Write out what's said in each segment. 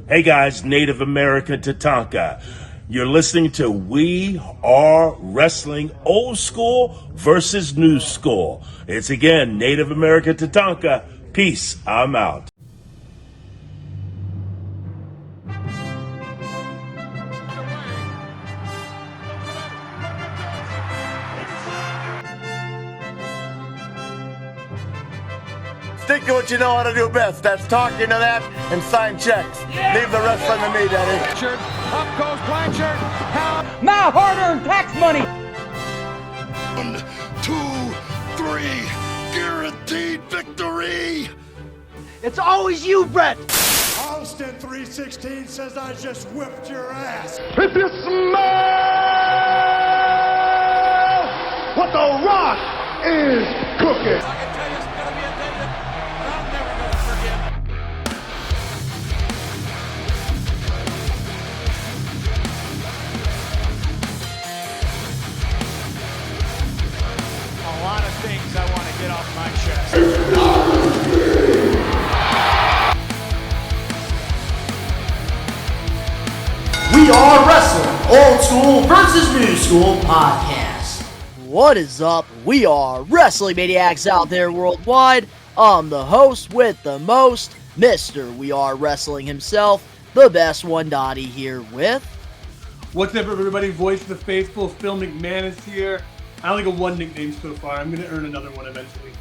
Hey guys, Native American Tatanka. You're listening to We Are Wrestling, old school versus new school. It's again Native American Tatanka. Peace. I'm out. Stick to what you know how to do best. That's talking to that and sign checks. Yeah. Leave the wrestling to me, Daddy. Up goes Blanchard. My hard-earned tax money. 1, 2, 3. Guaranteed victory. It's always you, Brett. Austin 316 says I just whipped your ass. If you smell what the Rock is cooking. Things I want to get off my chest. We Are Wrestling, Old School versus New School podcast. What is up? We are Wrestling Maniacs out there worldwide. I'm the host with the most, Mr. We Are Wrestling himself, the best one, Donnie, here with... What's up, everybody? Voice of the Faithful, Phil McManus here. I only got one nickname so far. I'm going to earn another one eventually.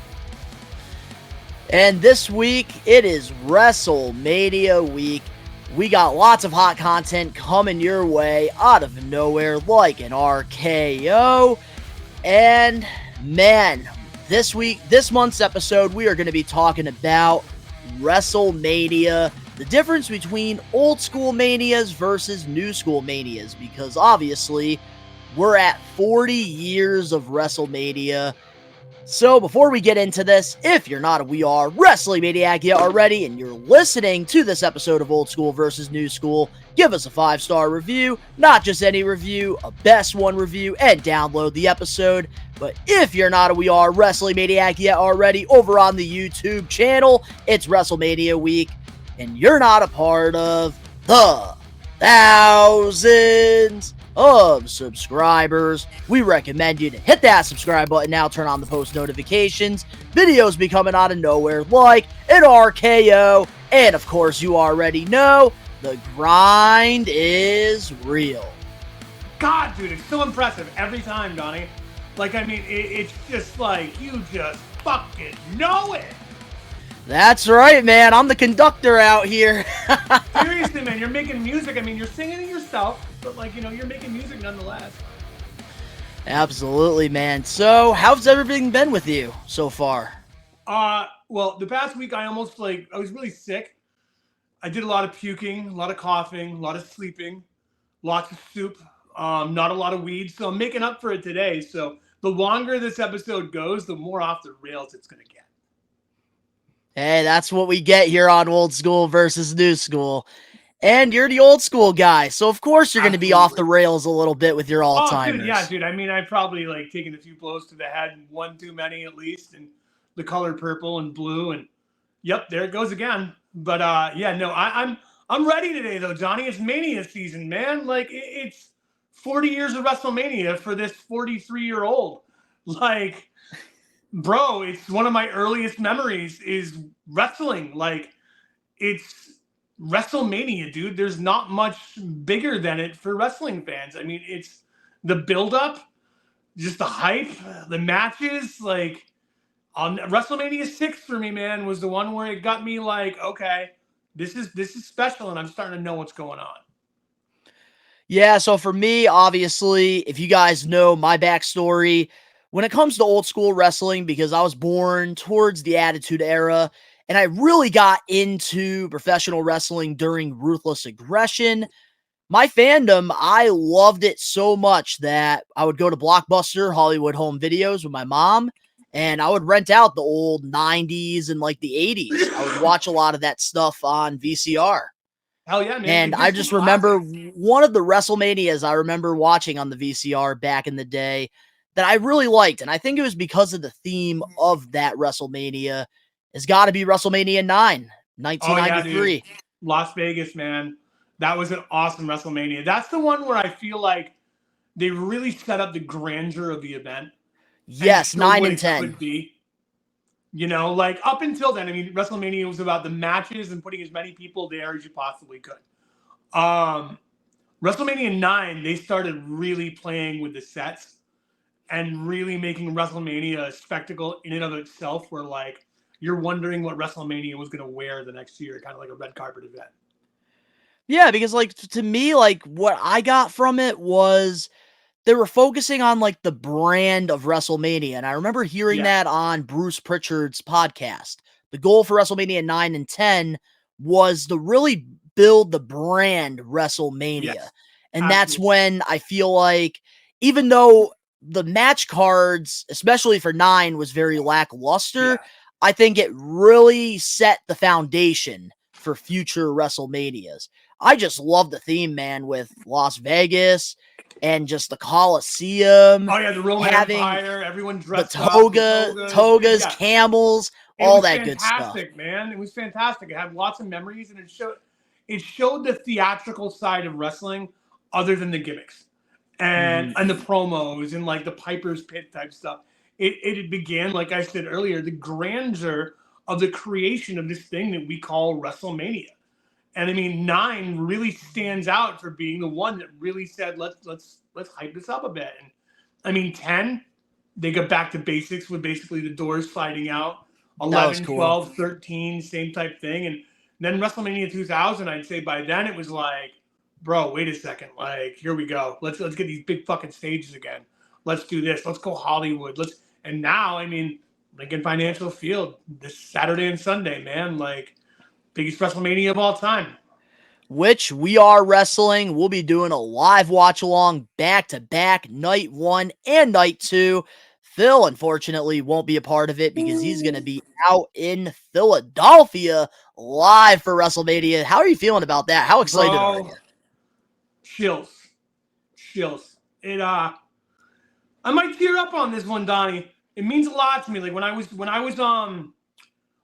And this week, it is WrestleMania week. We got lots of hot content coming your way out of nowhere like an RKO. And man, this month's episode, we are going to be talking about WrestleMania, the difference between old school manias versus new school manias, because obviously we're at 40 years of WrestleMania. So before we get into this, if you're not a We Are Wrestling Maniac yet already, and you're listening to this episode of Old School versus New School, give us a 5-star review, not just any review, a best one review, and download the episode. But if you're not a We Are Wrestling Maniac yet already, over on the YouTube channel, it's WrestleMania week, and you're not a part of the thousands of subscribers, we recommend you to hit that subscribe button now, turn on the post notifications. Videos be coming out of nowhere like an RKO, and of course you already know, the grind is real. God, dude, it's so impressive every time, Donnie. Like, I mean, it's just like, you just fucking know it. That's right, man. I'm the conductor out here. Seriously, man, you're making music. I mean, you're singing it yourself, but like, you know, you're making music nonetheless. Absolutely, man. So, how's everything been with you so far? Well, the past week I was really sick. I did a lot of puking, a lot of coughing, a lot of sleeping, lots of soup, not a lot of weed. So I'm making up for it today. So the longer this episode goes, the more off the rails it's going to get. Hey, that's what we get here on Old School versus New School. And you're the old school guy, so of course you're going to be off the rails a little bit with your Alzheimer's. Dude. I mean, I've probably taken a few blows to the head, one too many at least, and the color purple and blue, and yep, there it goes again. But I'm ready today though, Johnny. It's Mania season, man. Like it's 40 years of WrestleMania for this 43-year-old. Like, bro, it's one of my earliest memories is wrestling. Like, it's WrestleMania, dude. There's not much bigger than it for wrestling fans. I mean, it's the build-up, just the hype, the matches. Like, on WrestleMania 6 for me, man, was the one where it got me like, okay, this is special, and I'm starting to know what's going on. Yeah, so for me, obviously, if you guys know my backstory, when it comes to old school wrestling, because I was born towards the Attitude Era, and I really got into professional wrestling during Ruthless Aggression. My fandom, I loved it so much that I would go to Blockbuster Hollywood Home Videos with my mom, and I would rent out the old 90s and like the 80s. I would watch a lot of that stuff on VCR. Hell yeah, man. And I just remember one of the WrestleManias I remember watching on the VCR back in the day that I really liked, and I think it was because of the theme of that WrestleMania, has got to be WrestleMania 9, 1993. Las Vegas, man. That was an awesome WrestleMania. That's the one where I feel like they really set up the grandeur of the event. Yes, 9 and 10. Could be. You know, like up until then, I mean, WrestleMania was about the matches and putting as many people there as you possibly could. WrestleMania 9, they started really playing with the sets and really making WrestleMania a spectacle in and of itself, where like you're wondering what WrestleMania was going to wear the next year, kind of like a red carpet event. Yeah, because like to me, like what I got from it was they were focusing on like the brand of WrestleMania. And I remember hearing that on Bruce Pritchard's podcast. The goal for WrestleMania 9 and 10 was to really build the brand WrestleMania. Yes, and that's when I feel like, even though the match cards, especially for 9, was very lackluster, I think it really set the foundation for future WrestleManias. I just love the theme, man, with Las Vegas and just the Coliseum. Oh yeah, the Roman Empire, everyone dressed the up. Togas, camels, all that good stuff. Fantastic, man. It was fantastic. It had lots of memories, and it showed the theatrical side of wrestling other than the gimmicks and the promos and like the Piper's Pit type stuff. It began, like I said earlier, the grandeur of the creation of this thing that we call WrestleMania. And I mean, 9 really stands out for being the one that really said, let's hype this up a bit. And I mean, 10, they got back to basics with basically the doors sliding out. 11, cool. 12, 13, same type thing. And then WrestleMania 2000, I'd say by then it was like, bro, wait a second. Like, here we go. Let's get these big fucking stages again. Let's do this. Let's go Hollywood. And now, I mean, Lincoln Financial Field this Saturday and Sunday, man, like biggest WrestleMania of all time. Which We Are Wrestling. We'll be doing a live watch along back-to-back, night 1 and night 2. Phil, unfortunately, won't be a part of it because he's going to be out in Philadelphia live for WrestleMania. How are you feeling about that? How excited are you? Chills. I might tear up on this one, Donnie. It means a lot to me. Like when I was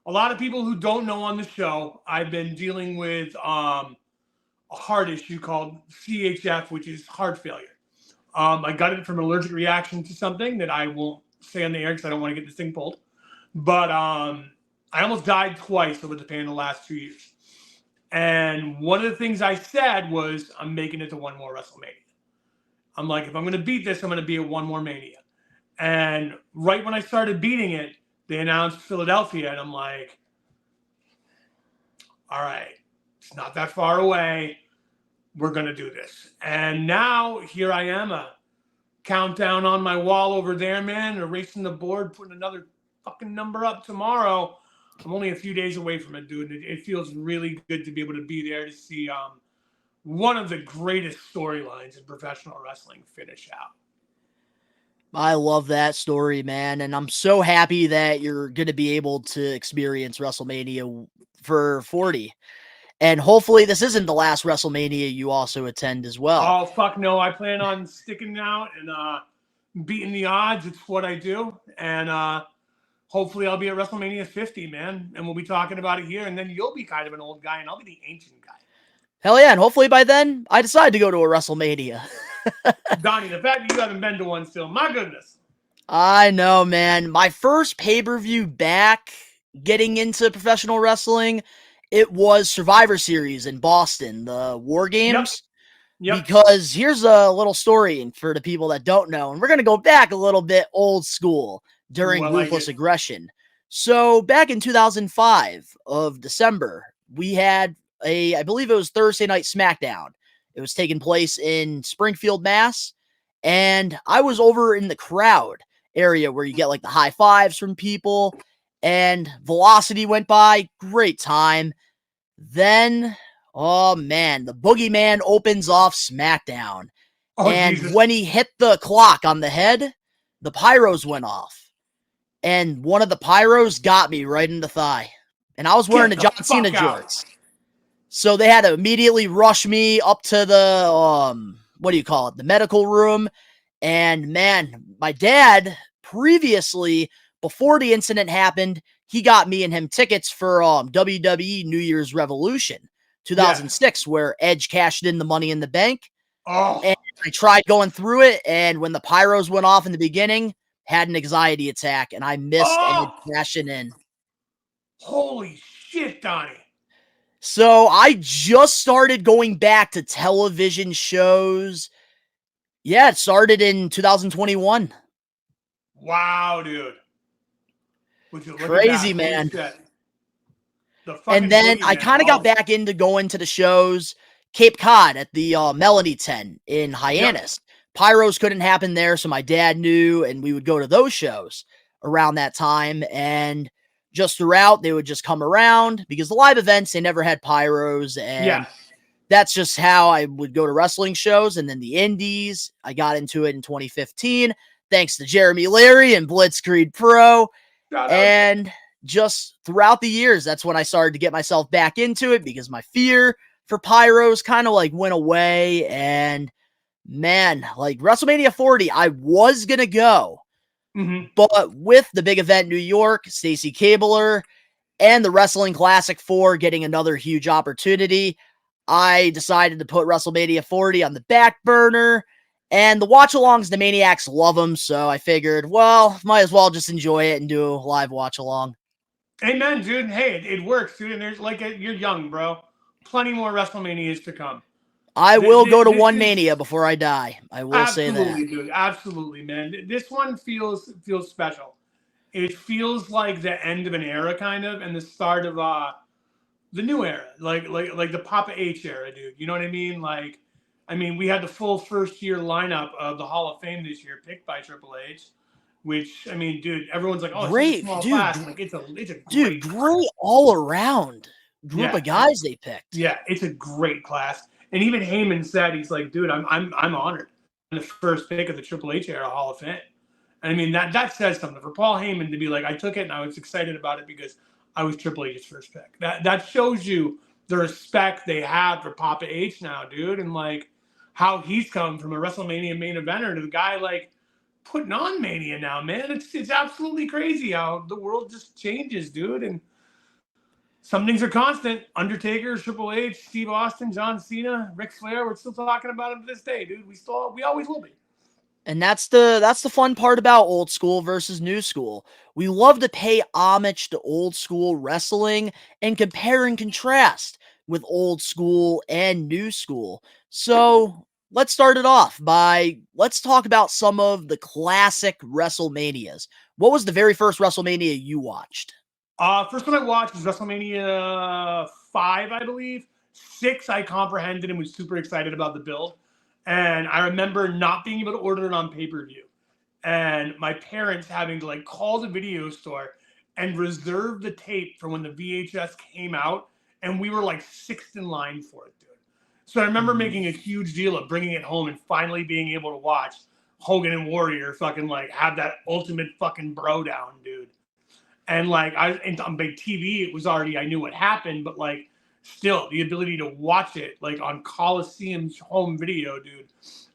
a lot of people who don't know on the show, I've been dealing with a heart issue called CHF, which is heart failure. I got it from an allergic reaction to something that I won't say on the air because I don't want to get this thing pulled. But I almost died twice over the span of the last 2 years. And one of the things I said was, I'm making it to one more WrestleMania. I'm like, if I'm going to beat this, I'm going to be at one more Mania. And right when I started beating it, they announced Philadelphia. And I'm like, all right, it's not that far away. We're going to do this. And now here I am, a countdown on my wall over there, man, erasing the board, putting another fucking number up tomorrow. I'm only a few days away from it, dude. It feels really good to be able to be there to see one of the greatest storylines in professional wrestling finish out. I love that story, man. And I'm so happy that you're going to be able to experience WrestleMania for 40. And hopefully this isn't the last WrestleMania you also attend as well. Oh, fuck no. I plan on sticking out and beating the odds. It's what I do. And hopefully I'll be at WrestleMania 50, man. And we'll be talking about it here. And then you'll be kind of an old guy and I'll be the ancient guy. Hell yeah. And hopefully by then I decide to go to a WrestleMania. Donnie, the fact that you haven't been to one still, my goodness. I know, man. My first pay-per-view back getting into professional wrestling, it was Survivor Series in Boston, the War Games. Yep. Because here's a little story for the people that don't know, and we're going to go back a little bit old school during Ruthless Aggression. So back in 2005 of December, we had I believe it was Thursday Night SmackDown. It was taking place in Springfield, Mass. And I was over in the crowd area where you get like the high fives from people. And Velocity went by. Great time. Then, oh man, the Boogeyman opens off SmackDown. Oh, and Jesus. When he hit the clock on the head, the pyros went off. And one of the pyros got me right in the thigh. And I was wearing the John Cena jorts. So they had to immediately rush me up to the, the medical room. And man, my dad previously, before the incident happened, he got me and him tickets for WWE New Year's Revolution 2006, where Edge cashed in the Money in the Bank. Oh, And I tried going through it, and when the pyros went off in the beginning, had an anxiety attack, and I missed Edge cashing in. Holy shit, Donnie. So I just started going back to television shows. Yeah, it started in 2021. Wow, dude. Would you look Crazy, at that? man. And then I kind of got back into going to the shows. Cape Cod at the Melanie 10 in Hyannis. Yep. Pyros couldn't happen there, so my dad knew, and we would go to those shows around that time. And just throughout, they would just come around because the live events, they never had pyros. And that's just how I would go to wrestling shows. And then the indies, I got into it in 2015, thanks to Jeremy Leary and Blitzkrieg Pro. And just throughout the years, that's when I started to get myself back into it because my fear for pyros kind of like went away. And man, like WrestleMania 40, I was going to go. But with the big event in New York, Stacy Cabler, and the Wrestling Classic 4 getting another huge opportunity, I decided to put WrestleMania 40 on the back burner. And the watch-alongs, the Maniacs love them, so I figured, well, might as well just enjoy it and do a live watch-along. Amen, dude. Hey, it works, dude. And there's like, you're young, bro. Plenty more WrestleManias to come. I will go to one Mania before I die. I will say that. Absolutely, dude. Absolutely, man. This one feels special. It feels like the end of an era, kind of, and the start of the new era, like the Papa H era, dude. You know what I mean? Like, I mean, we had the full first-year lineup of the Hall of Fame this year, picked by Triple H. Which, I mean, dude, everyone's like, oh, great, it's a small dude. class. Like, it's a great all around group of guys they picked. Yeah, it's a great class. And even Heyman said, he's like, dude, I'm honored. I'm the first pick of the Triple H era Hall of Fame. And I mean, that says something. For Paul Heyman to be like, I took it and I was excited about it because I was Triple H's first pick. That shows you the respect they have for Papa H now, dude. And like how he's come from a WrestleMania main eventer to the guy like putting on Mania now, man. It's absolutely crazy how the world just changes, dude. And some things are constant. Undertaker, Triple H, Steve Austin, John Cena, Ric Flair. We're still talking about him to this day, dude. We always will be. And that's the fun part about old school versus new school. We love to pay homage to old school wrestling and compare and contrast with old school and new school. So let's start it off let's talk about some of the classic WrestleManias. What was the very first WrestleMania you watched? First one I watched was WrestleMania 5, I believe. 6, I comprehended and was super excited about the build. And I remember not being able to order it on pay-per-view. And my parents having to like call the video store and reserve the tape for when the VHS came out. And we were like 6th in line for it, dude. So I remember making a huge deal of bringing it home and finally being able to watch Hogan and Warrior fucking like have that ultimate fucking bro down, dude. And like on big TV, it was already, I knew what happened, but like still the ability to watch it like on Coliseum's home video, dude,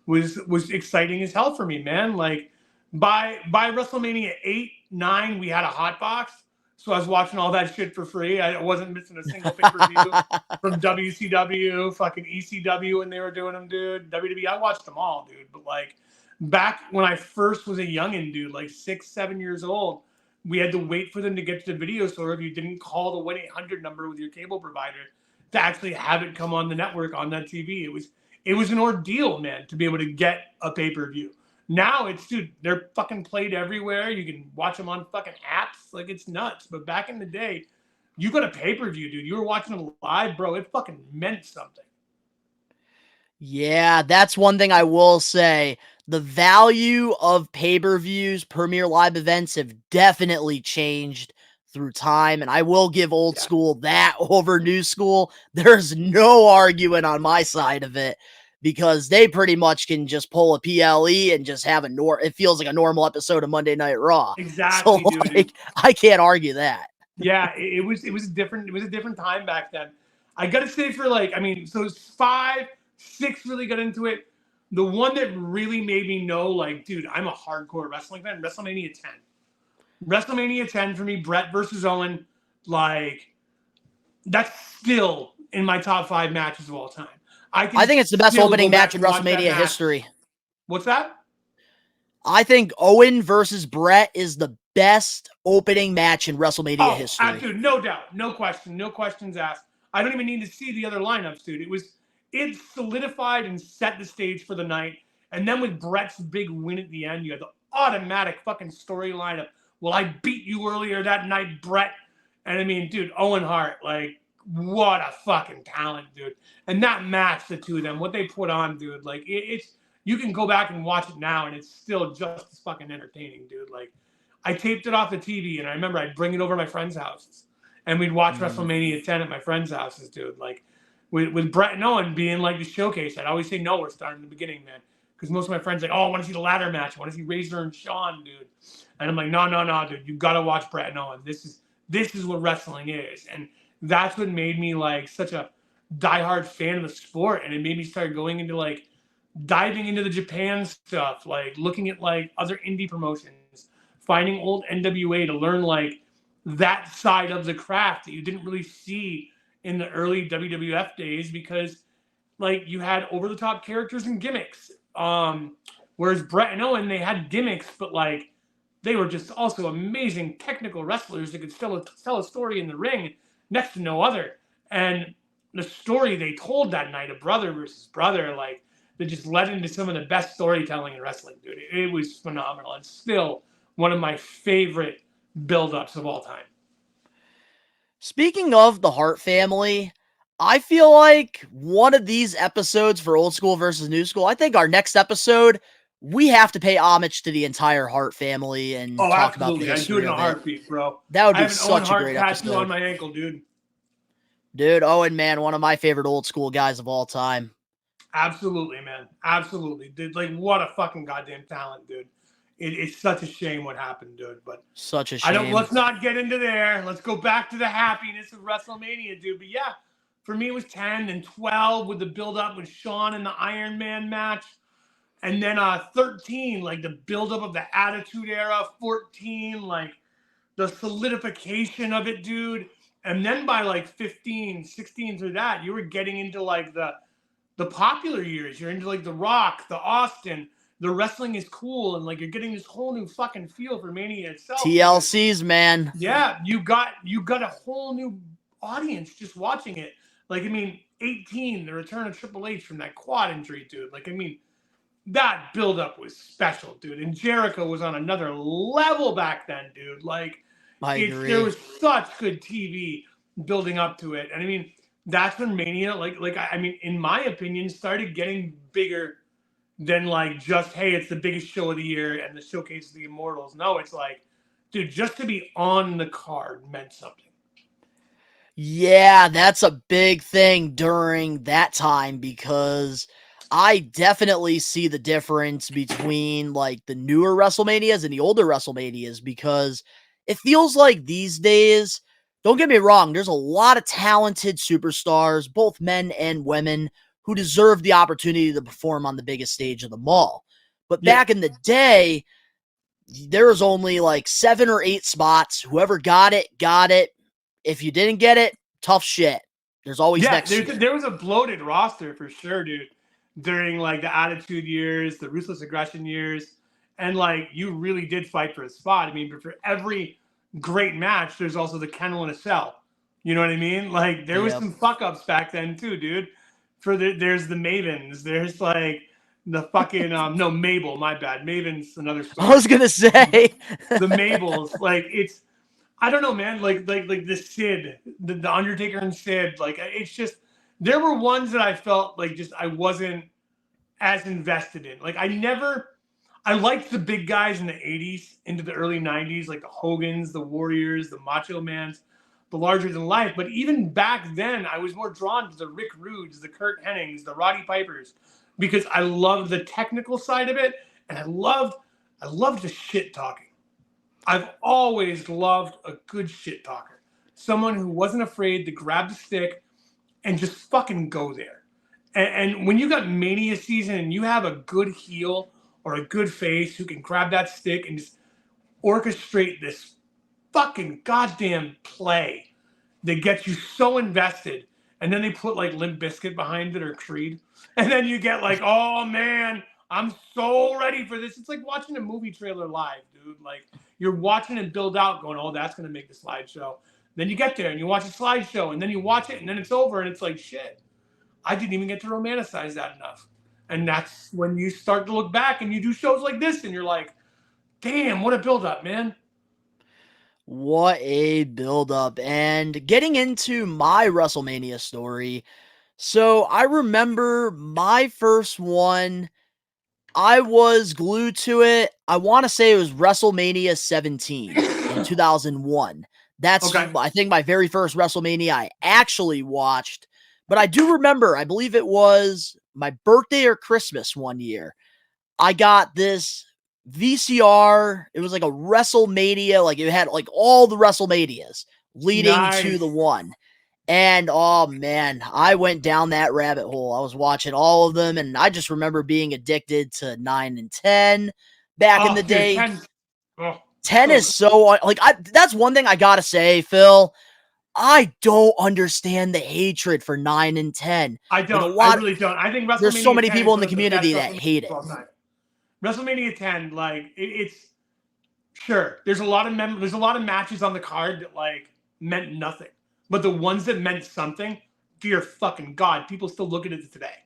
was exciting as hell for me, man. Like by WrestleMania 8, 9, we had a hot box. So I was watching all that shit for free. I wasn't missing a single pay-per-view from WCW, fucking ECW when they were doing them, dude. WWE, I watched them all, dude. But like back when I first was a youngin', dude, like 6, 7 years old, we had to wait for them to get to the video store if you didn't call the 1-800 number with your cable provider to actually have it come on the network on that TV. It was an ordeal, man, to be able to get a pay-per-view. Now it's, dude, they're fucking played everywhere. You can watch them on fucking apps. Like, it's nuts. But back in the day, you got a pay-per-view, dude. You were watching them live, bro. It fucking meant something. Yeah, that's one thing I will say. The value of pay-per-views, premier live events have definitely changed through time, and I will give old school that over new school. There's no arguing on my side of it because they pretty much can just pull a PLE and just have it feels like a normal episode of Monday Night Raw. Exactly, so, dude. Like, I can't argue that. Yeah, it was a different time back then. I gotta say for like, I mean, so 5, 6 really got into it. The one that really made me know, like, dude, I'm a hardcore wrestling fan, WrestleMania 10. WrestleMania 10 for me, Brett versus Owen, like, that's still in my top 5 matches of all time. I think it's the best still opening go back match in and watch that WrestleMania match. history. What's that? I think Owen versus Brett is the best opening match in WrestleMania history. Dude, no doubt. No question. No questions asked. I don't even need to see the other lineups, dude. It solidified and set the stage for the night. And then with Brett's big win at the end, you had the automatic fucking storyline of, well, I beat you earlier that night, Brett. And I mean, dude, Owen Hart, like, what a fucking talent, dude. And that match, the two of them, what they put on, dude, like, it's, you can go back and watch it now, and it's still just as fucking entertaining, dude. Like, I taped it off the TV, and I remember I'd bring it over to my friends' houses, and we'd watch WrestleMania 10 at my friends' houses, dude. Like, with Brett and Owen being like the showcase, I'd always say, no, we're starting in the beginning, man. Because most of my friends are like, oh, I want to see the ladder match. I want to see Razor and Shawn, dude. And I'm like, no, dude. You got to watch Brett and Owen. This is what wrestling is. And that's what made me, like, such a diehard fan of the sport. And it made me start going into, like, diving into the Japan stuff, like, looking at, like, other indie promotions, finding old NWA to learn, like, that side of the craft that you didn't really see in the early WWF days because, like, you had over-the-top characters and gimmicks. Whereas Brett and Owen, they had gimmicks, but, like, they were just also amazing technical wrestlers that could tell a story in the ring next to no other. And the story they told that night of brother versus brother, like, that just led into some of the best storytelling in wrestling, dude. It was phenomenal. It's still one of my favorite build-ups of all time. Speaking of the Hart family, I feel like one of these episodes for Old School versus New School, I think our next episode, we have to pay homage to the entire Hart family and talk about the history. I do it in a of it. heartbeat, bro. That would I be have an such Owen a Hart great tattoo episode. on my ankle, dude. Dude, Owen, man, one of my favorite old school guys of all time. Absolutely, man. Absolutely. Dude, like, what a fucking goddamn talent, dude. It's such a shame what happened, dude. But such a shame. Let's not get into there. Let's go back to the happiness of WrestleMania, dude. But yeah, for me, it was 10 and 12 with the build-up with Shawn and the Iron Man match. And then 13, like the build-up of the Attitude Era. 14, like the solidification of it, dude. And then by like 15, 16 through that, you were getting into like the popular years. You're into like The Rock, the Austin, the Wrestling is Cool, and like you're getting this whole new fucking feel for Mania itself. TLCs, man. Yeah, you got a whole new audience just watching it. Like, I mean, 18, the return of Triple H from that quad injury, dude. Like, I mean, that buildup was special, dude. And Jericho was on another level back then, dude. Like, I agree. There was such good TV building up to it. And I mean, that's when Mania, I mean, in my opinion, started getting bigger than like just, hey, it's the biggest show of the year and the showcase of the Immortals. No, it's like, dude, just to be on the card meant something. Yeah, that's a big thing during that time because I definitely see the difference between like the newer WrestleManias and the older WrestleManias because it feels like these days, don't get me wrong, there's a lot of talented superstars, both men and women, who deserve the opportunity to perform on the biggest stage of them all. But back in the day, there was only like 7 or 8 spots. Whoever got it, got it. If you didn't get it, tough shit. There's always next year. There was a bloated roster for sure, dude, during like the Attitude years, the Ruthless Aggression years. And like, you really did fight for a spot. I mean, but for every great match, there's also the kennel in a cell. You know what I mean? Like, there was some fuck-ups back then too, dude. There's the Mavens. There's like the fucking, no, Mabel, my bad. Maven's another story. I was going to say. The Mabels, like, it's, I don't know, man. Like the Sid, the Undertaker and Sid. Like, it's just, there were ones that I felt like just I wasn't as invested in. Like, I liked the big guys in the 80s into the early 90s, like the Hogans, the Warriors, the Macho Mans, the larger than life. But even back then, I was more drawn to the Rick Rudes, the Kurt Hennings, the Roddy Pipers, because I loved the technical side of it, and I loved the shit talking. I've always loved a good shit talker, someone who wasn't afraid to grab the stick and just fucking go there. And when you got Mania season and you have a good heel or a good face who can grab that stick and just orchestrate this fucking goddamn play that gets you so invested and then they put like Limp Bizkit behind it or Creed, and then you get like, oh man, I'm so ready for this. It's like watching a movie trailer live, dude. Like you're watching it build out, going, oh, that's gonna make the slideshow. Then you get there and you watch a slideshow, and then you watch it, and then it's over, and it's like, shit, I didn't even get to romanticize that enough. And that's when you start to look back and you do shows like this, and you're like, damn, what a build up, man. What a build-up. And getting into my WrestleMania story, so I remember my first one, I was glued to it. I want to say it was WrestleMania 17 in 2001. That's, Okay. I think, my very first WrestleMania I actually watched. But I do remember, I believe it was my birthday or Christmas one year. I got this VCR. It was like a WrestleMania. Like it had like all the WrestleManias leading to the one. And oh man, I went down that rabbit hole. I was watching all of them, and I just remember being addicted to 9 and 10 back in the day. 10 is so like that's one thing I gotta say, Phil. I don't understand the hatred for 9 and 10. I don't. I really don't. I think WrestleMania there's so many 10 people is in the one of community best that hate it. WrestleMania 10, like it's sure. There's a lot of matches on the card that like meant nothing, but the ones that meant something, dear fucking God, people still look at it today.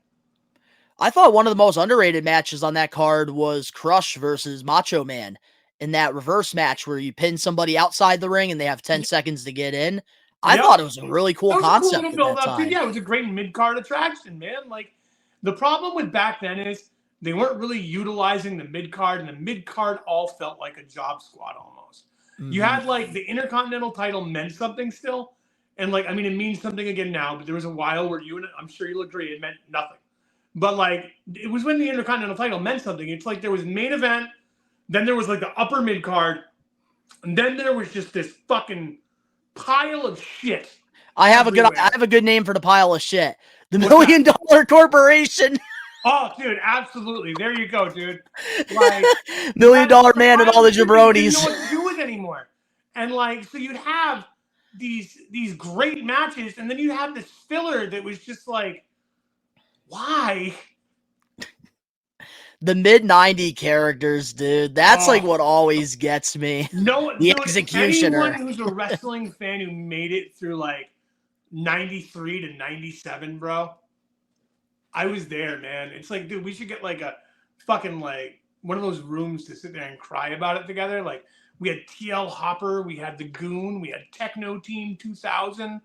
I thought one of the most underrated matches on that card was Crush versus Macho Man in that reverse match where you pin somebody outside the ring and they have 10 seconds to get in. I thought it was a really cool concept at that time. Yeah, it was a great mid-card attraction, man. Like, the problem with back then is they weren't really utilizing the mid-card, and the mid-card all felt like a job squad almost. Mm-hmm. You had, like, the Intercontinental title meant something still, and, like, I mean, it means something again now, but there was a while where I'm sure you'll agree, it meant nothing. But, like, it was when the Intercontinental title meant something. It's like there was main event, then there was, like, the upper mid-card, and then there was just this fucking pile of shit. I have a good name for the pile of shit. The $1 Million Corporation. Oh, dude, absolutely. There you go, dude. Like $1 Million Man and all the jabronis. You didn't know what to do with anymore. And like, so you'd have these great matches, and then you have this filler that was just like, why? The mid-90 characters, dude. That's like what always gets me. The Executioner. Anyone who's a wrestling fan who made it through like 93 to 97, bro. I was there, man. It's like, dude, we should get like a fucking like one of those rooms to sit there and cry about it together. Like we had TL Hopper, we had the Goon, we had Techno Team 2000.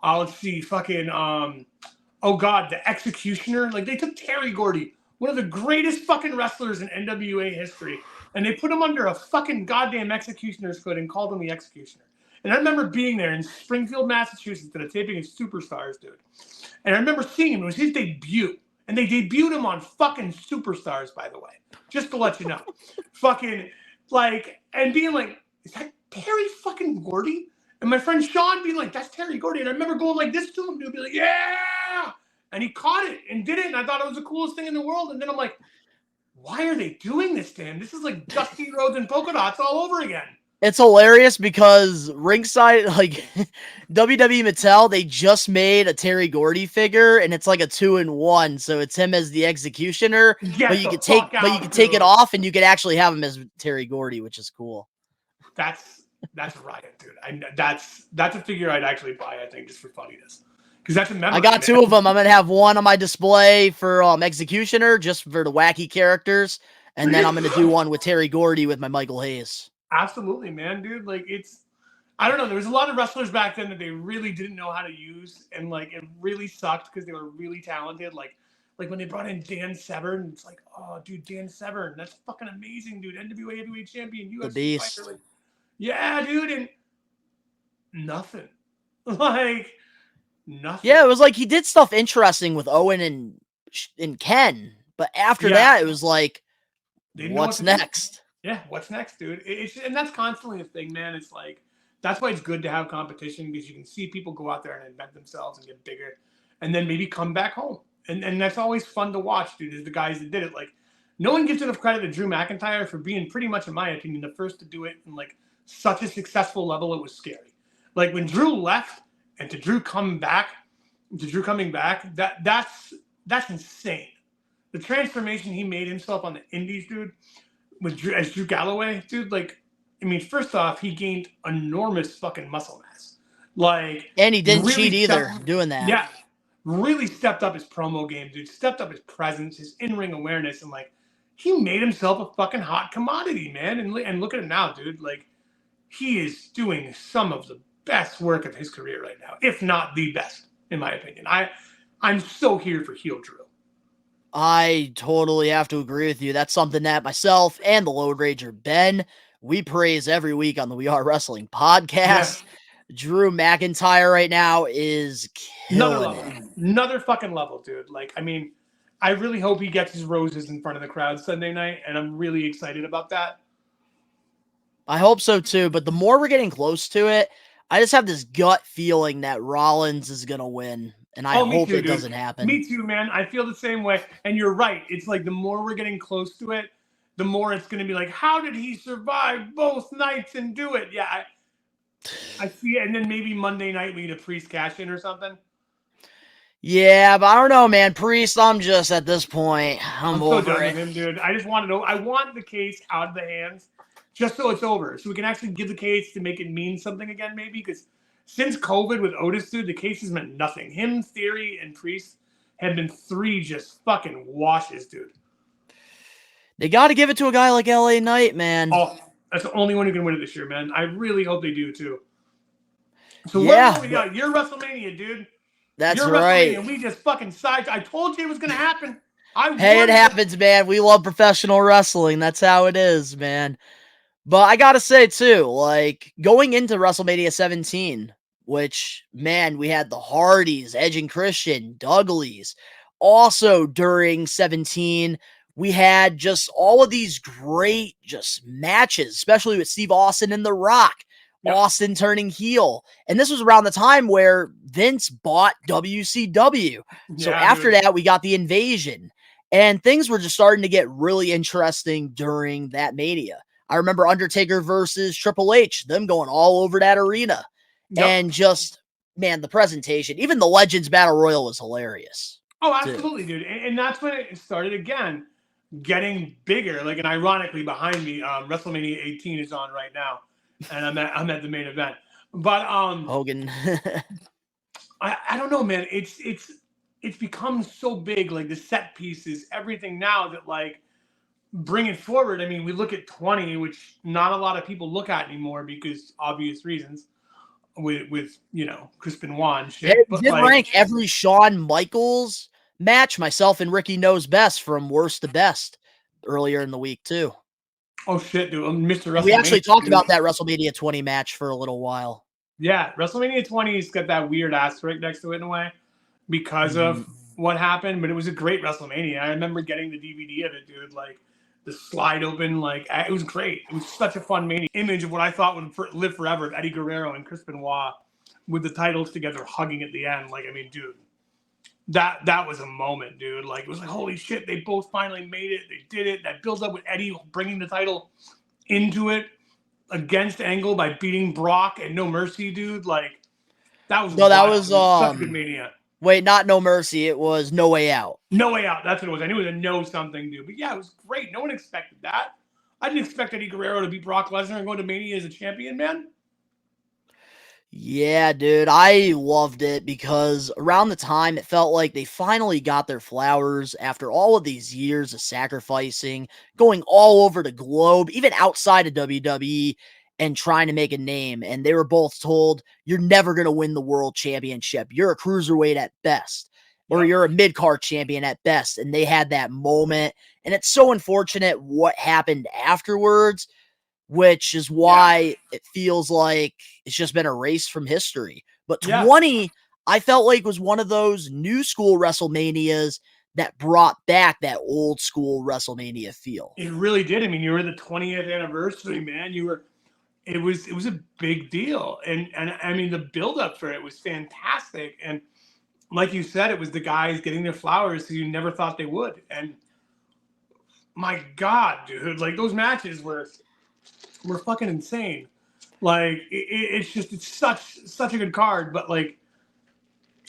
Let's see, fucking oh god, the Executioner. Like they took Terry Gordy, one of the greatest fucking wrestlers in NWA history, and they put him under a fucking goddamn executioner's hood and called him the Executioner. And I remember being there in Springfield, Massachusetts at a taping of Superstars, dude. And I remember seeing him. It was his debut. And they debuted him on fucking Superstars, by the way. Just to let you know. Fucking, like, and being like, is that Terry fucking Gordy? And my friend Sean being like, that's Terry Gordy. And I remember going like this to him, dude, be like, yeah! And he caught it and did it. And I thought it was the coolest thing in the world. And then I'm like, why are they doing this to him? This is like Dusty Rhodes and Polka Dots all over again. It's hilarious because ringside, like WWE Mattel, they just made a Terry Gordy figure, and it's like a 2-in-1. So it's him as the Executioner, but you could take it off, and you could actually have him as Terry Gordy, which is cool. That's riot, dude. That's a figure I'd actually buy, I think, just for funniness. Because that's a memory. I got two of them. I'm gonna have one on my display for Executioner, just for the wacky characters, and then I'm gonna do one with Terry Gordy with my Michael Hayes. Absolutely, man, dude. Like I don't know. There was a lot of wrestlers back then that they really didn't know how to use, and like it really sucked because they were really talented. Like when they brought in Dan Severn, it's like, oh, dude, Dan Severn, that's fucking amazing, dude. NWA Heavyweight Champion, UFC the Beast. Fighter. Like, yeah, dude, and nothing. Like nothing. Yeah, it was like he did stuff interesting with Owen and Ken, but after that, it was like, what's next? Yeah, what's next, dude? And that's constantly a thing, man. It's like, that's why it's good to have competition, because you can see people go out there and invent themselves and get bigger and then maybe come back home. And that's always fun to watch, dude, is the guys that did it. Like, no one gives enough credit to Drew McIntyre for being pretty much, in my opinion, the first to do it in like such a successful level. It was scary. Like when Drew left and to Drew come back, to Drew coming back, that's insane. The transformation he made himself on the Indies, dude, with Drew, as Drew Galloway, dude. Like, I mean, first off, he gained enormous fucking muscle mass. Like, And he didn't really cheat either doing that. Yeah, really stepped up his promo game, dude. Stepped up his presence, his in-ring awareness, and like, he made himself a fucking hot commodity, man. And look at him now, dude. Like, he is doing some of the best work of his career right now, if not the best, in my opinion. I'm so here for heel Drew. I totally have to agree with you. That's something that myself and the Load Rager Ben, we praise every week on the We Are Wrestling podcast. Yeah. Drew McIntyre right now is killing it. Another fucking level, dude. Like, I mean, I really hope he gets his roses in front of the crowd Sunday night, and I'm really excited about that. I hope so too, but the more we're getting close to it, I just have this gut feeling that Rollins is going to win, and I hope it doesn't happen. Me too, man. I feel the same way, and you're right. It's like the more we're getting close to it, the more it's going to be like, how did he survive both nights and do it? Yeah, I see it, and then maybe Monday night we need a Priest cash in or something. Yeah, but I don't know, man. Priest, I'm just at this point, I'm so over done it. With him, dude. I just want to know. I want the case out of the hands, just so it's over, so we can actually give the case to make it mean something again, maybe. Because since COVID with Otis, dude, the case has meant nothing. Him, Theory, and Priest have been 3 just fucking washes, dude. They got to give it to a guy like LA Knight, man. Oh, that's the only one who can win it this year, man. I really hope they do too. So yeah, we got? Your WrestleMania, dude. That's Your right. WrestleMania. We just fucking side. I told you it was gonna happen. Hey, it happens, man. We love professional wrestling. That's how it is, man. But I gotta say too, like going into WrestleMania 17, which man, we had the Hardys, Edge and Christian, Dudleys. Also during 17, we had just all of these great just matches, especially with Steve Austin and The Rock. Yep. Austin turning heel. And this was around the time where Vince bought WCW. So after that, we got the Invasion. And things were just starting to get really interesting during that Mania. I remember Undertaker versus Triple H, them going all over that arena. Yep. And just, man, the presentation, even the Legends Battle Royal was hilarious. Oh, absolutely, dude. And that's when it started again, getting bigger. Like, and ironically, behind me, WrestleMania 18 is on right now. And I'm at the main event. But Hogan. I don't know, man. It's become so big, like the set pieces, everything now that like bring it forward. I mean, we look at 20, which not a lot of people look at anymore because obvious reasons with you know, Chris Benoit and shit. They did rank every Shawn Michaels match, myself and Ricky Knows Best, from worst to best earlier in the week too. Oh shit, dude. Mr. WrestleMania. We actually talked about that WrestleMania 20 match for a little while. Yeah, WrestleMania 20's got that weird asterisk next to it in a way because of what happened, but it was a great WrestleMania. I remember getting the DVD of it, dude. Like the slide open, like it was great. It was such a fun Mania. Image of what I thought would live forever of Eddie Guerrero and Chris Benoit with the titles together, hugging at the end. Like, I mean, dude. That was a moment, dude. Like, it was like, holy shit, they both finally made it. They did it. That build up with Eddie bringing the title into it against Angle by beating Brock and No Mercy, dude. Like, that was such a good Mania. Wait, not No Mercy. It was No Way Out. No Way Out. That's what it was. I knew it was a no something, dude. But yeah, it was great. No one expected that. I didn't expect Eddie Guerrero to beat Brock Lesnar and go to Mania as a champion, man. Yeah, dude, I loved it because around the time it felt like they finally got their flowers after all of these years of sacrificing, going all over the globe, even outside of WWE, and trying to make a name. And they were both told, you're never going to win the world championship. You're a cruiserweight at best, or you're a mid-card champion at best. And they had that moment. And it's so unfortunate what happened afterwards, which is why it feels like it's just been erased from history. But 20, I felt like was one of those new school WrestleManias that brought back that old school WrestleMania feel. It really did. I mean, you were the 20th anniversary, man. It was a big deal. And I mean, the buildup for it was fantastic. And like you said, it was the guys getting their flowers who you never thought they would. And my God, dude, like those matches were fucking insane. Like it's such a good card, but like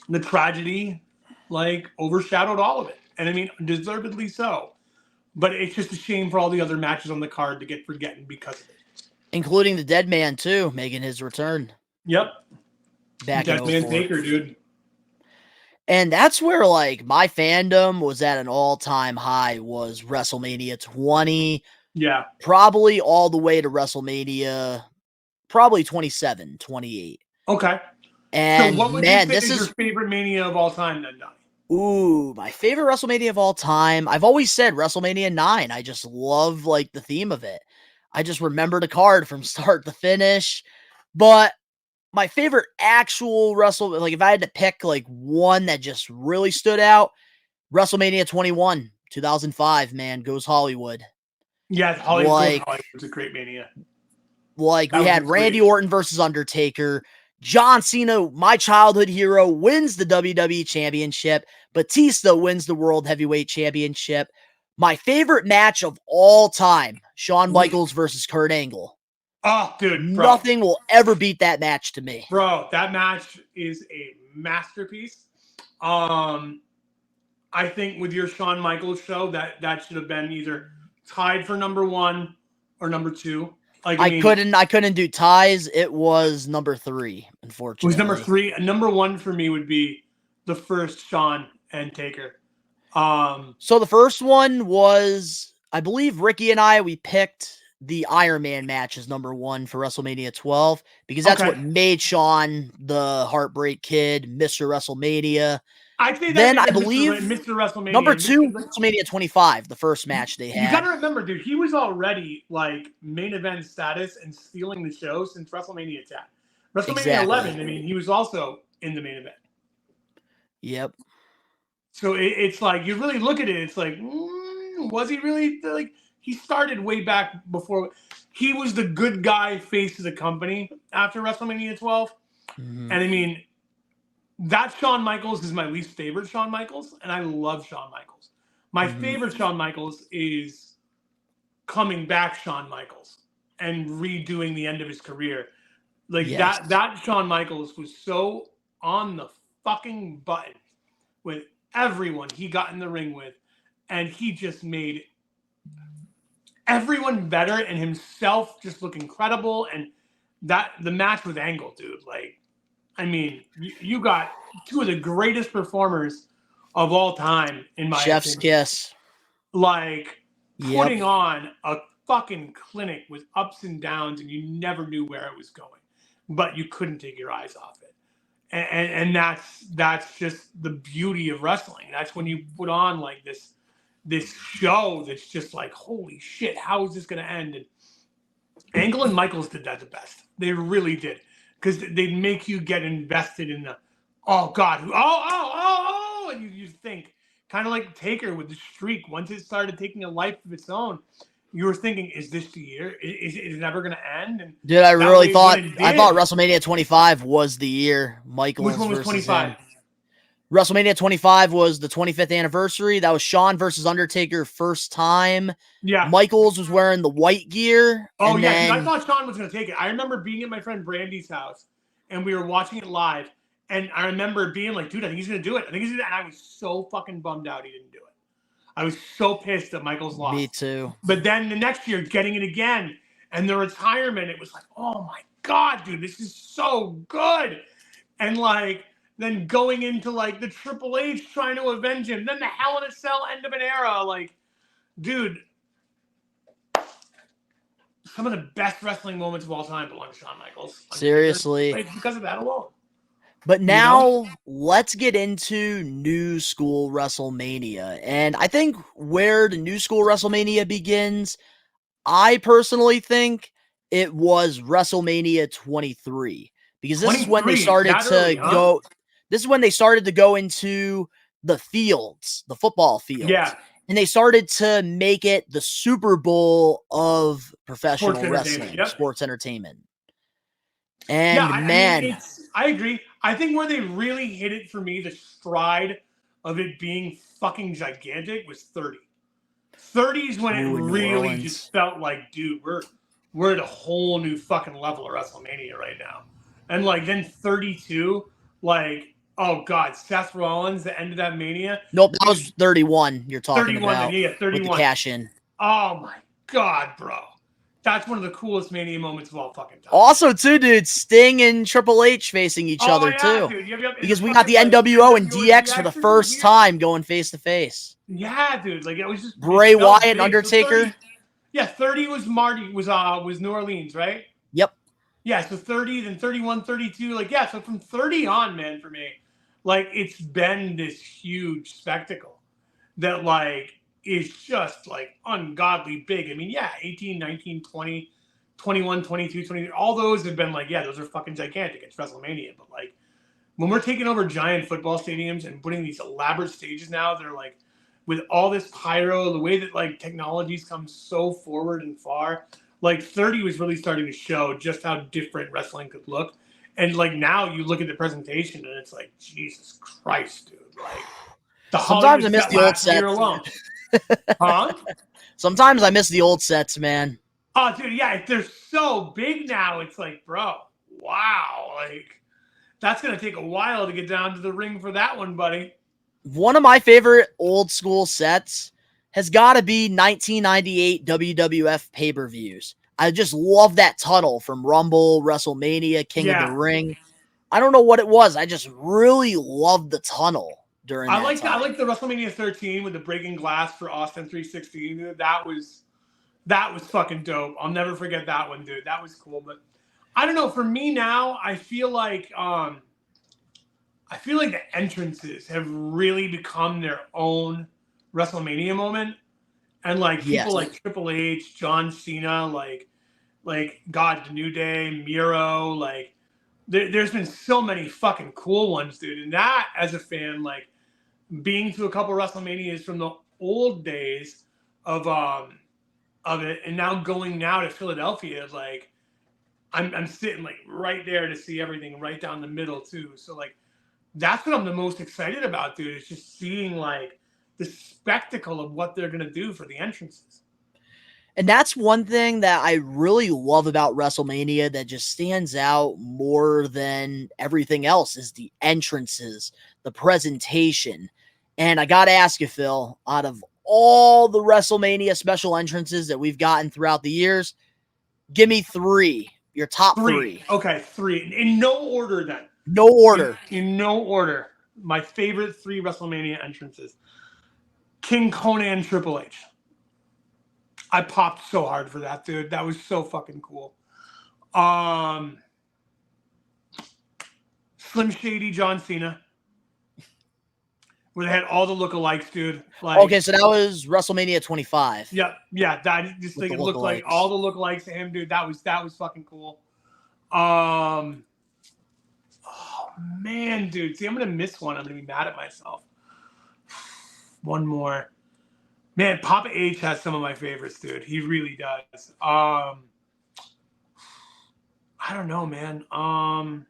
the tragedy like overshadowed all of it. And I mean, deservedly so. But it's just a shame for all the other matches on the card to get forgotten because of it. Including the Dead Man, too, making his return. Yep. Back in Dead Man 04. Taker, dude. And that's where, like, my fandom was at an all-time high, was WrestleMania 20. Yeah. Probably all the way to WrestleMania, probably 27, 28. Okay. And, so what would man, you say this is your favorite Mania of all time then, Donnie? Ooh, my favorite WrestleMania of all time. I've always said WrestleMania 9. I just love, like, the theme of it. I just remember the card from start to finish. But my favorite actual like, if I had to pick, like, one that just really stood out, WrestleMania 21, 2005, man, goes Hollywood. Yeah, Hollywood's a great Mania. Like, we had Randy Orton versus Undertaker. John Cena, my childhood hero, wins the WWE Championship. Batista wins the World Heavyweight Championship. My favorite match of all time, Shawn Michaels versus Kurt Angle. Oh, dude, bro. Nothing will ever beat that match to me. Bro, that match is a masterpiece. I think with your Shawn Michaels show, that should have been either tied for number 1 or number 2. Like, I couldn't do ties. It was number 3, unfortunately. It was number 3. Number 1 for me would be the first Shawn and Taker. So the first one was, I believe Ricky and we picked the Iron Man match as number 1 for WrestleMania 12 because that's what made Shawn the Heartbreak Kid, Mr. WrestleMania. I think then I believe Mr. WrestleMania. Number 2, WrestleMania 25, the first match they had. You gotta remember, dude, he was already like main event status and stealing the show since WrestleMania 10. WrestleMania 11, I mean, he was also in the main event. Yep. So it's like, you really look at it, it's like, was he really? Like, he started way back before. He was the good guy face of the company after WrestleMania 12. Mm-hmm. And I mean, that Shawn Michaels is my least favorite Shawn Michaels, and I love Shawn Michaels. My favorite Shawn Michaels is coming back Shawn Michaels and redoing the end of his career. Like, that Shawn Michaels was so on the fucking button with everyone he got in the ring with, and he just made everyone better and himself just look incredible. And the match with Angle, dude, like, I mean, you got 2 of the greatest performers of all time, in my opinion. Chef's kiss. Like, putting on a fucking clinic with ups and downs, and you never knew where it was going, but you couldn't take your eyes off it. And that's just the beauty of wrestling. That's when you put on like this show that's just like, holy shit, how is this going to end? And Angle and Michaels did that the best. They really did. Because they'd make you get invested in the, oh, God, and you think, kind of like Taker with the streak. Once it started taking a life of its own, you were thinking, is this the year? Is it never going to end? And dude, I really thought WrestleMania 25 was the year. Michaels. Which one was 25? WrestleMania 25 was the 25th anniversary. That was Shawn versus Undertaker first time. Yeah. Michaels was wearing the white gear. Oh, yeah. I thought Shawn was going to take it. I remember being at my friend Brandy's house, and we were watching it live. And I remember being like, dude, I think he's going to do it. And I was so fucking bummed out he didn't do it. I was so pissed that Michaels lost. Me too. But then the next year, getting it again, and the retirement, it was like, oh, my God, dude, this is so good. And, like, then going into, like, the Triple H trying to avenge him. Then the Hell in a Cell end of an era. Like, dude, some of the best wrestling moments of all time belong to Shawn Michaels. Seriously. Like, because of that alone. But now, let's get into New School WrestleMania. And I think where the New School WrestleMania begins, I personally think it was WrestleMania 23. Because this is when they started to go... This is when they started to go into the fields, the football fields. Yeah. And they started to make it the Super Bowl of professional wrestling, sports entertainment. And I agree. I think where they really hit it for me, the stride of it being fucking gigantic, was 30. 30 is when it really just felt like, dude, we're at a whole new fucking level of WrestleMania right now. And like then 32, like Oh God, Seth Rollins, the end of that Mania. Nope, that was 31 you're talking 31, about. yeah, 31. With the cash in. Oh my God, bro. That's one of the coolest Mania moments of all fucking time. Also, too, dude, Sting and Triple H facing each other, too. Dude. Yep. Because we got the NWO and DX for the first time going face-to-face. Yeah, dude. Like, it was just... Bray Wyatt and Undertaker. So 30 was New Orleans, right? Yep. Yeah, so 30, then 31, 32. Like, yeah, so from 30 on, man, for me, like, it's been this huge spectacle that, like, is just, like, ungodly big. I mean, yeah, 18, 19, 20, 21, 22, 23, all those have been, like, yeah, those are fucking gigantic. It's WrestleMania. But, like, when we're taking over giant football stadiums and putting these elaborate stages now, they're, like, with all this pyro, the way that, like, technology's come so forward and far, like, 30 was really starting to show just how different wrestling could look. And, like, now you look at the presentation and it's like, Jesus Christ, dude. Like, sometimes I miss the old sets. Huh? Sometimes I miss the old sets, man. Oh, dude, yeah. They're so big now. It's like, bro, wow. Like, that's going to take a while to get down to the ring for that one, buddy. One of my favorite old school sets has got to be 1998 WWF pay-per-views. I just love that tunnel from Rumble, WrestleMania, King of the Ring. I don't know what it was. I just really loved the tunnel during that time. I like the WrestleMania 13 with the breaking glass for Austin 316. That was fucking dope. I'll never forget that one, dude. That was cool. But I don't know. For me now, I feel like the entrances have really become their own WrestleMania moment. And like people like Triple H, John Cena, like God, the New Day, Miro, like there's been so many fucking cool ones, dude. And that, as a fan, like being to a couple WrestleManias from the old days of it, and now going now to Philadelphia, like I'm sitting like right there to see everything right down the middle too. So like that's what I'm the most excited about, dude. Is just seeing like the spectacle of what they're gonna do for the entrances. And that's one thing that I really love about WrestleMania that just stands out more than everything else is the entrances, the presentation. And I got to ask you, Phil, out of all the WrestleMania special entrances that we've gotten throughout the years, give me three, your top three. Okay, three. In no order then. No order. In no order. My favorite three WrestleMania entrances. King Conan, Triple H. I popped so hard for that, dude. That was so fucking cool. Slim Shady, John Cena. Where they had all the lookalikes, dude. Like, okay, so that was WrestleMania 25. Yeah. That just like it looked like all the lookalikes to him, dude. That was fucking cool. Oh man, dude. See, I'm gonna miss one. I'm gonna be mad at myself. One more. Man, Papa H has some of my favorites, dude. He really does. I don't know, man. I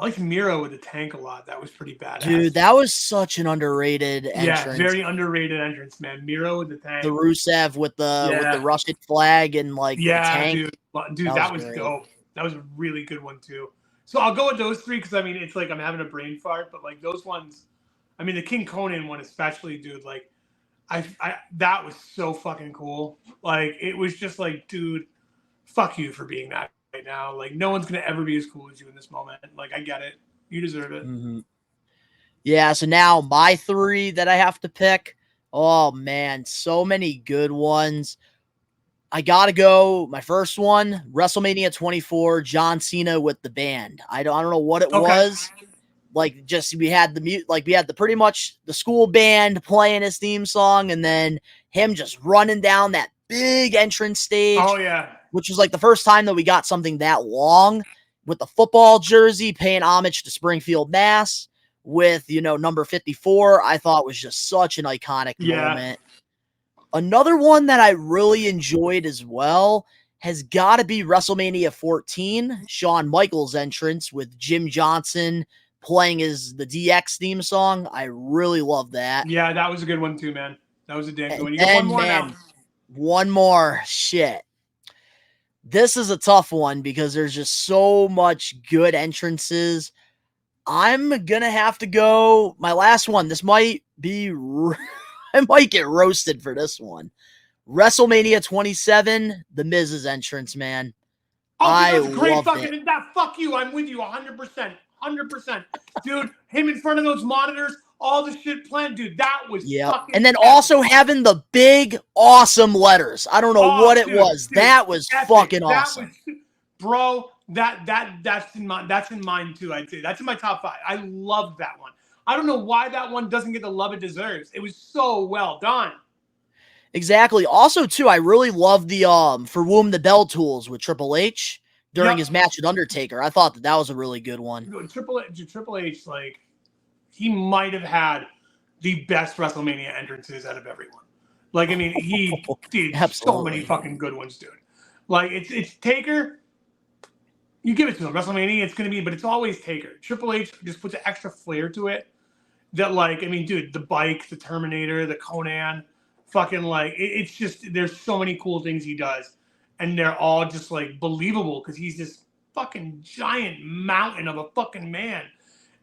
like Miro with the tank a lot. That was pretty badass. Dude, that was such an underrated entrance. Yeah, very underrated entrance, man. Miro with the tank. The Rusev with the Russian flag and like the tank. Dude, that was dope. That was a really good one too. So I'll go with those three because I mean it's like I'm having a brain fart, but like those ones. I mean, the King Conan one especially, dude, like, I that was so fucking cool. Like, it was just like, dude, fuck you for being that right now. Like, no one's going to ever be as cool as you in this moment. Like, I get it. You deserve it. Mm-hmm. Yeah, so now my three that I have to pick. Oh, man, so many good ones. I got to go. My first one, WrestleMania 24, John Cena with the band. I don't know what it was. Like, just we had the pretty much the school band playing his theme song, and then him just running down that big entrance stage. Oh yeah, which was like the first time that we got something that long with the football jersey, paying homage to Springfield, Mass. With number 54, I thought was just such an iconic moment. Another one that I really enjoyed as well has got to be WrestleMania 14, Shawn Michaels' entrance with Jim Johnson playing the DX theme song. I really love that. Yeah, that was a good one too, man. That was a damn good one. You got one more now. One more. Shit. This is a tough one because there's just so much good entrances. I'm going to have to go my last one. This might be I might get roasted for this one. WrestleMania 27, The Miz's entrance, man. Oh, dude, I that was great loved fucking it. that. Fuck you. I'm with you 100%. 100%. Dude, him in front of those monitors, all the shit planned. Dude, that was fucking And then epic. also having the big, awesome letters. I don't know what it was. Dude, that was epic. fucking awesome. Bro, that's in mine too, I'd say. That's in my top 5. I love that one. I don't know why that one doesn't get the love it deserves. It was so well done. Exactly. Also, too, I really love the For Whom the Bell Tools with Triple H during his match with Undertaker. I thought that was a really good one. Triple H, like, he might have had the best WrestleMania entrances out of everyone. Like, I mean, he did so many fucking good ones, dude. Like, it's Taker. You give it to him. WrestleMania, it's going to be, but it's always Taker. Triple H just puts an extra flair to it that, like, I mean, dude, the bike, the Terminator, the Conan, fucking, like, it's just, there's so many cool things he does. And they're all just, like, believable because he's this fucking giant mountain of a fucking man.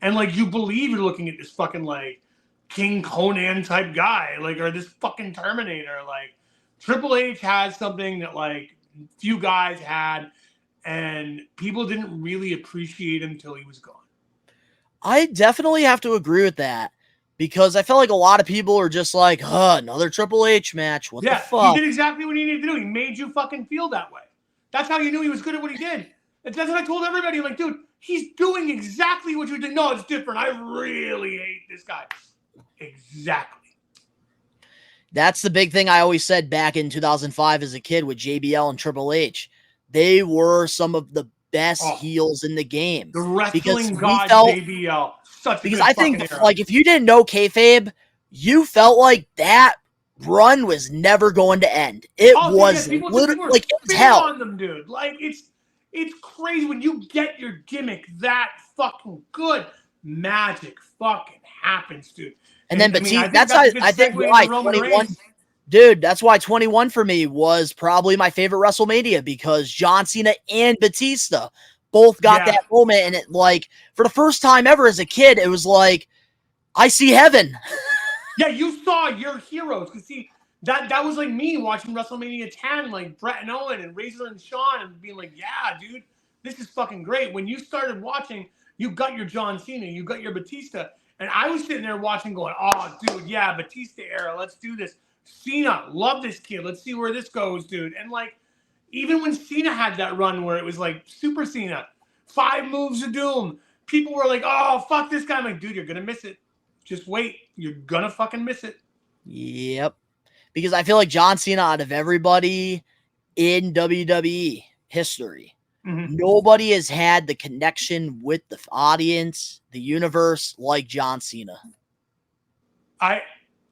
And, like, you believe you're looking at this fucking, like, King Conan type guy, like, or this fucking Terminator. Like, Triple H has something that, like, few guys had, and people didn't really appreciate him until he was gone. I definitely have to agree with that because I felt like a lot of people are just like, another Triple H match. What the fuck? He did exactly what he needed to do. He made you fucking feel that way. That's how you knew he was good at what he did. That's what I told everybody. Like, dude, he's doing exactly what you did. No, it's different. I really hate this guy. Exactly. That's the big thing I always said back in 2005 as a kid with JBL and Triple H. They were some of the best heels in the game. The wrestling god JBL. Because I think, like, if you didn't know kayfabe, you felt like that run was never going to end. It was literally like it was hell on them, dude. Like, it's crazy when you get your gimmick that fucking good. Magic fucking happens, dude. And then Batista, I think why 21. Dude, that's why 21 for me was probably my favorite WrestleMania because John Cena and Batista both got that moment. And it, like, for the first time ever as a kid, it was like, I see heaven. Yeah, you saw your heroes. Because, see, that was like me watching WrestleMania 10, like Brett and Owen and Razor and Shawn, and being like, yeah, dude, this is fucking great. When you started watching, you got your John Cena, you got your Batista. And I was sitting there watching going, oh, dude, yeah, Batista era, let's do this. Cena, love this kid. Let's see where this goes, dude. And, like, even when Cena had that run where it was like Super Cena, 5 moves of doom, people were like, oh, fuck this guy. I'm like, dude, you're going to miss it. Just wait. You're going to fucking miss it. Yep. Because I feel like John Cena, out of everybody in WWE history, nobody has had the connection with the audience, the universe, like John Cena. I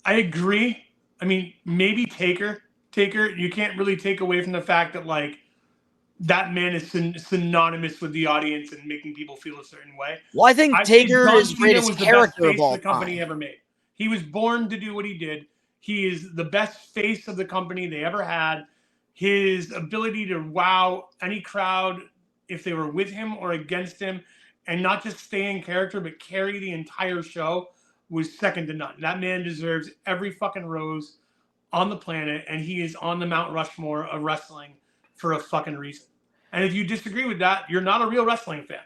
agree. I mean, maybe Taker, you can't really take away from the fact that, like, that man is synonymous with the audience and making people feel a certain way. Well, I think Taker is the greatest character of all the company ever made. He was born to do what he did. He is the best face of the company they ever had. His ability to wow any crowd if they were with him or against him, and not just stay in character but carry the entire show, was second to none. That man deserves every fucking rose on the planet, and he is on the Mount Rushmore of wrestling for a fucking reason. And if you disagree with that, you're not a real wrestling fan.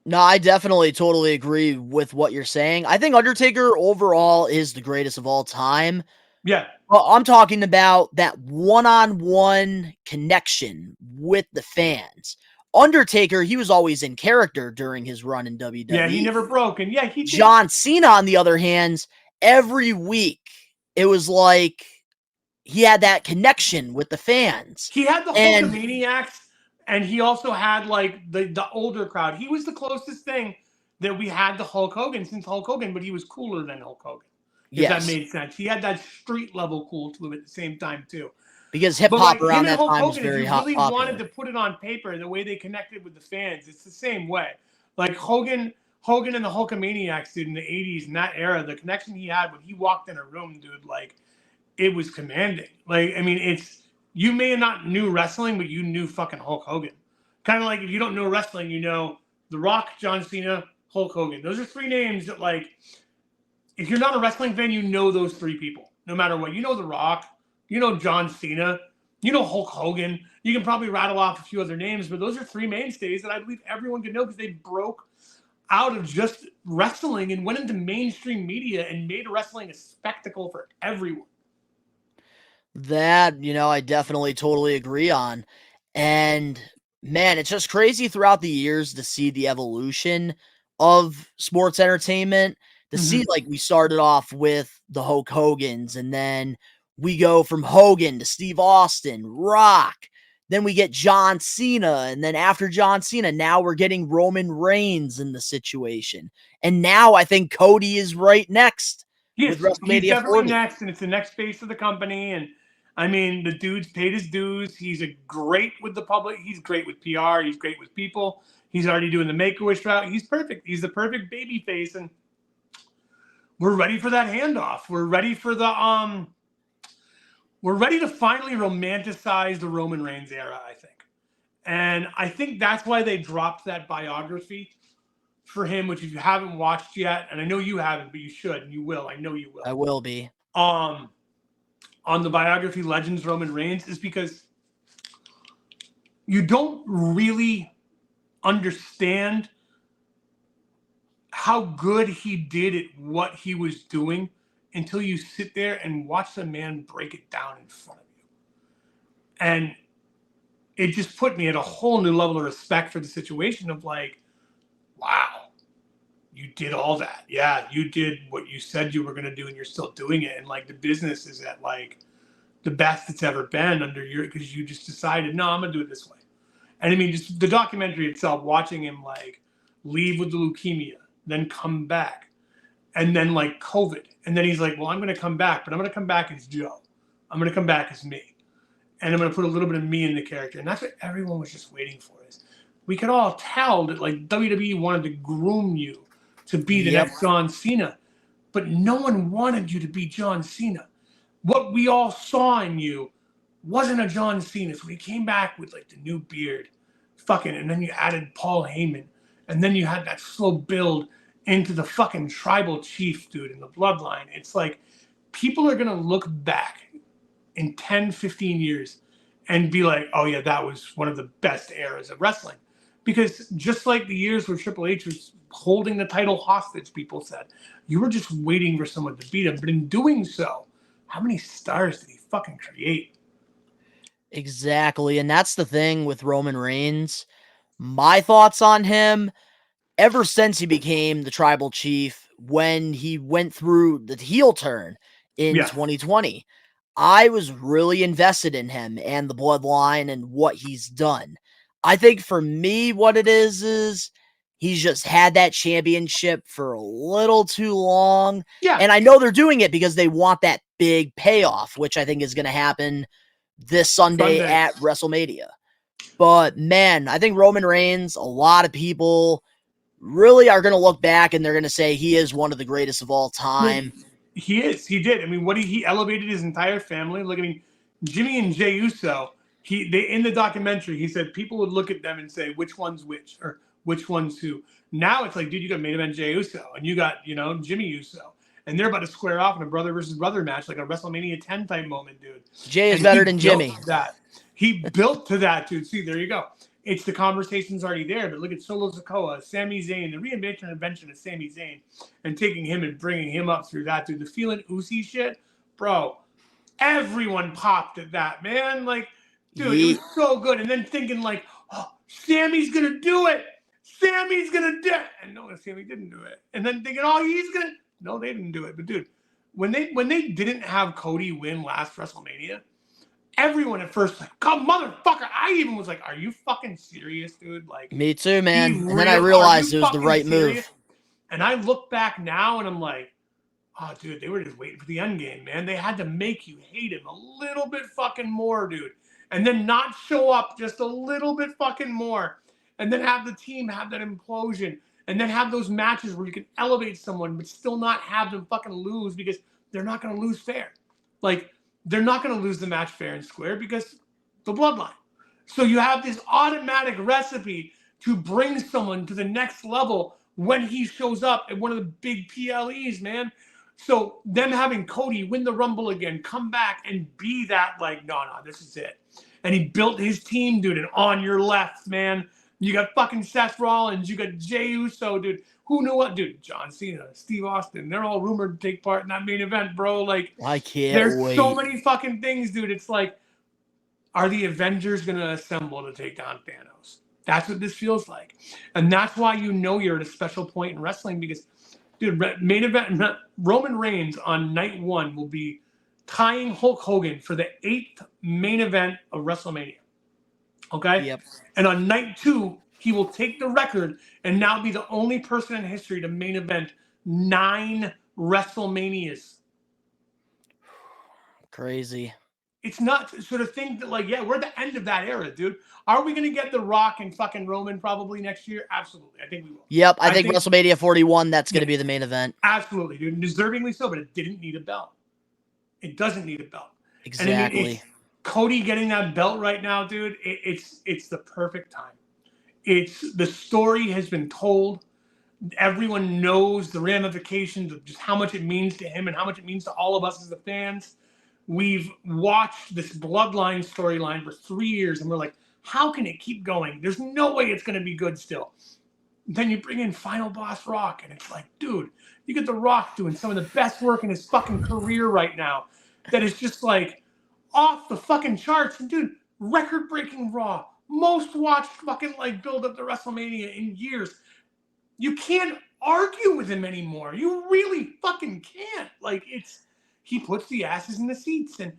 No, I definitely totally agree with what you're saying. I think Undertaker overall is the greatest of all time. Yeah. Well, I'm talking about that one-on-one connection with the fans. Undertaker, he was always in character during his run in WWE. Yeah, he never broke. And yeah, he did. John Cena, on the other hand, every week, it was like he had that connection with the fans. He had the Hulkamaniacs, and he also had, like, the older crowd. He was the closest thing that we had to Hulk Hogan since Hulk Hogan, but he was cooler than Hulk Hogan. If that made sense. He had that street level cool to him at the same time, too. Because hip-hop around that time was very hot. If you really wanted to put it on paper, the way they connected with the fans, it's the same way. Like, Hogan and the Hulkamaniacs, dude, in the 80s, in that era, the connection he had when he walked in a room, dude, like, it was commanding. Like, I mean, you may have not knew wrestling, but you knew fucking Hulk Hogan. Kind of like if you don't know wrestling, you know The Rock, John Cena, Hulk Hogan. Those are three names that, like, if you're not a wrestling fan, you know those three people, no matter what. You know The Rock, you know John Cena, you know Hulk Hogan. You can probably rattle off a few other names, but those are three mainstays that I believe everyone can know because they broke out of just wrestling and went into mainstream media and made wrestling a spectacle for everyone. That, I definitely totally agree on. And man, it's just crazy throughout the years to see the evolution of sports entertainment. To see, like, we started off with the Hulk Hogans, and then we go from Hogan to Steve Austin, Rock. Then we get John Cena, and then after John Cena, now we're getting Roman Reigns in the situation. And now I think Cody is right next Yes, with WrestleMania he's definitely 40. next, and it's the next face of the company. And I mean, the dude's paid his dues. He's great with the public. He's great with PR. He's great with people. He's already doing the Make-A-Wish route. He's perfect. He's the perfect baby face, and we're ready for that handoff. We're ready for the We're ready to finally romanticize the Roman Reigns era, I think. And I think that's why they dropped that biography for him, which if you haven't watched yet, and I know you haven't, but you should, and you will. I know you will. I will be. On the biography Legends Roman Reigns is because you don't really understand how good he did at what he was doing until you sit there and watch the man break it down in front of you. And it just put me at a whole new level of respect for the situation of like, wow, you did all that. Yeah, you did what you said you were going to do and you're still doing it. And like the business is at like the best it's ever been under your, because you just decided, no, I'm going to do it this way. And I mean, just the documentary itself, watching him like leave with the leukemia, then come back, and then like COVID. And then he's like, well, I'm going to come back, but I'm going to come back as Joe. I'm going to come back as me. And I'm going to put a little bit of me in the character. And that's what everyone was just waiting for. Is we could all tell that like WWE wanted to groom you to be the next John Cena, but no one wanted you to be John Cena. What we all saw in you wasn't a John Cena. So he came back with like the new beard, and then you added Paul Heyman, and then you had that slow build into the fucking tribal chief dude in the bloodline. It's like people are going to look back in 10, 15 years and be like, oh yeah, that was one of the best eras of wrestling. Because just like the years where Triple H was holding the title hostage, people said, you were just waiting for someone to beat him. But in doing so, how many stars did he fucking create? Exactly. And that's the thing with Roman Reigns. My thoughts on him, ever since he became the tribal chief, when he went through the heel turn in 2020, I was really invested in him and the bloodline and what he's done. I think for me, what it is he's just had that championship for a little too long. Yeah. And I know they're doing it because they want that big payoff, which I think is going to happen this Sunday at WrestleMania. But man, I think Roman Reigns, a lot of people really are going to look back and they're going to say he is one of the greatest of all time. He is. He did. I mean, he elevated his entire family. Look, I mean, Jimmy and Jey Uso, they in the documentary, he said people would look at them and say, which one's which, or which one's who. Now it's like, dude, you got main event Jey Uso, and you got, Jimmy Uso. And they're about to square off in a brother versus brother match, like a WrestleMania 10 type moment, dude. Jey is better than Jimmy. He built to that, dude. See, there you go. It's the conversation's already there, but look at Solo Sikoa, Sami Zayn, the reinvention and invention of Sami Zayn, and taking him and bringing him up through that, dude. The feeling Uzi shit, bro. Everyone popped at that, man. Like, dude, it was so good. And then thinking like, oh, Sammy's gonna do it. Sammy's gonna do it. And no, Sammy didn't do it. And then thinking, oh, he's gonna. No, they didn't do it. But dude, when they didn't have Cody win last WrestleMania, everyone at first like, come motherfucker. I even was like, are you fucking serious, dude? Like, me too, man. And then I realized it was the right move. And I look back now and I'm like, oh, dude, they were just waiting for the end game, man. They had to make you hate him a little bit fucking more, dude. And then not show up just a little bit fucking more. And then have the team have that implosion. And then have those matches where you can elevate someone but still not have them fucking lose because they're not going to lose fair. Like, they're not going to lose the match fair and square because the bloodline. So you have this automatic recipe to bring someone to the next level when he shows up at one of the big PLEs, man. So them having Cody win the Rumble again, come back and be that like, no, this is it. And he built his team, dude. And on your left, man, you got fucking Seth Rollins, you got Jey Uso, dude. Who knew what, dude? John Cena, Steve Austin, they're all rumored to take part in that main event, bro. Like, I can't there's wait. so many fucking things, dude. It's like, are the Avengers gonna assemble to take down Thanos? That's what this feels like, and that's why you know you're at a special point in wrestling because, dude, main event Roman Reigns on night 1 will be tying Hulk Hogan for the 8th main event of WrestleMania. Okay. Yep. And on night 2, he will take the record and now be the only person in history to main event 9 WrestleManias. Crazy. It's nuts. So to think that, like, yeah, we're at the end of that era, dude. Are we going to get The Rock and fucking Roman probably next year? Absolutely. I think we will. Yep. I think WrestleMania 41, that's going to be the main event. Absolutely, dude. Deservingly so, but it didn't need a belt. It doesn't need a belt. Exactly. And Cody getting that belt right now, dude, it's the perfect time. The story has been told. Everyone knows the ramifications of just how much it means to him and how much it means to all of us as the fans. We've watched this bloodline storyline for 3 years, and we're like, how can it keep going? There's no way it's going to be good still. Then you bring in Final Boss Rock, and it's like, dude, you get The Rock doing some of the best work in his fucking career right now. That is just like off the fucking charts. And dude, record-breaking Raw, most watched fucking like build up to WrestleMania in years. You can't argue with him anymore. You really fucking can't. Like he puts the asses in the seats. And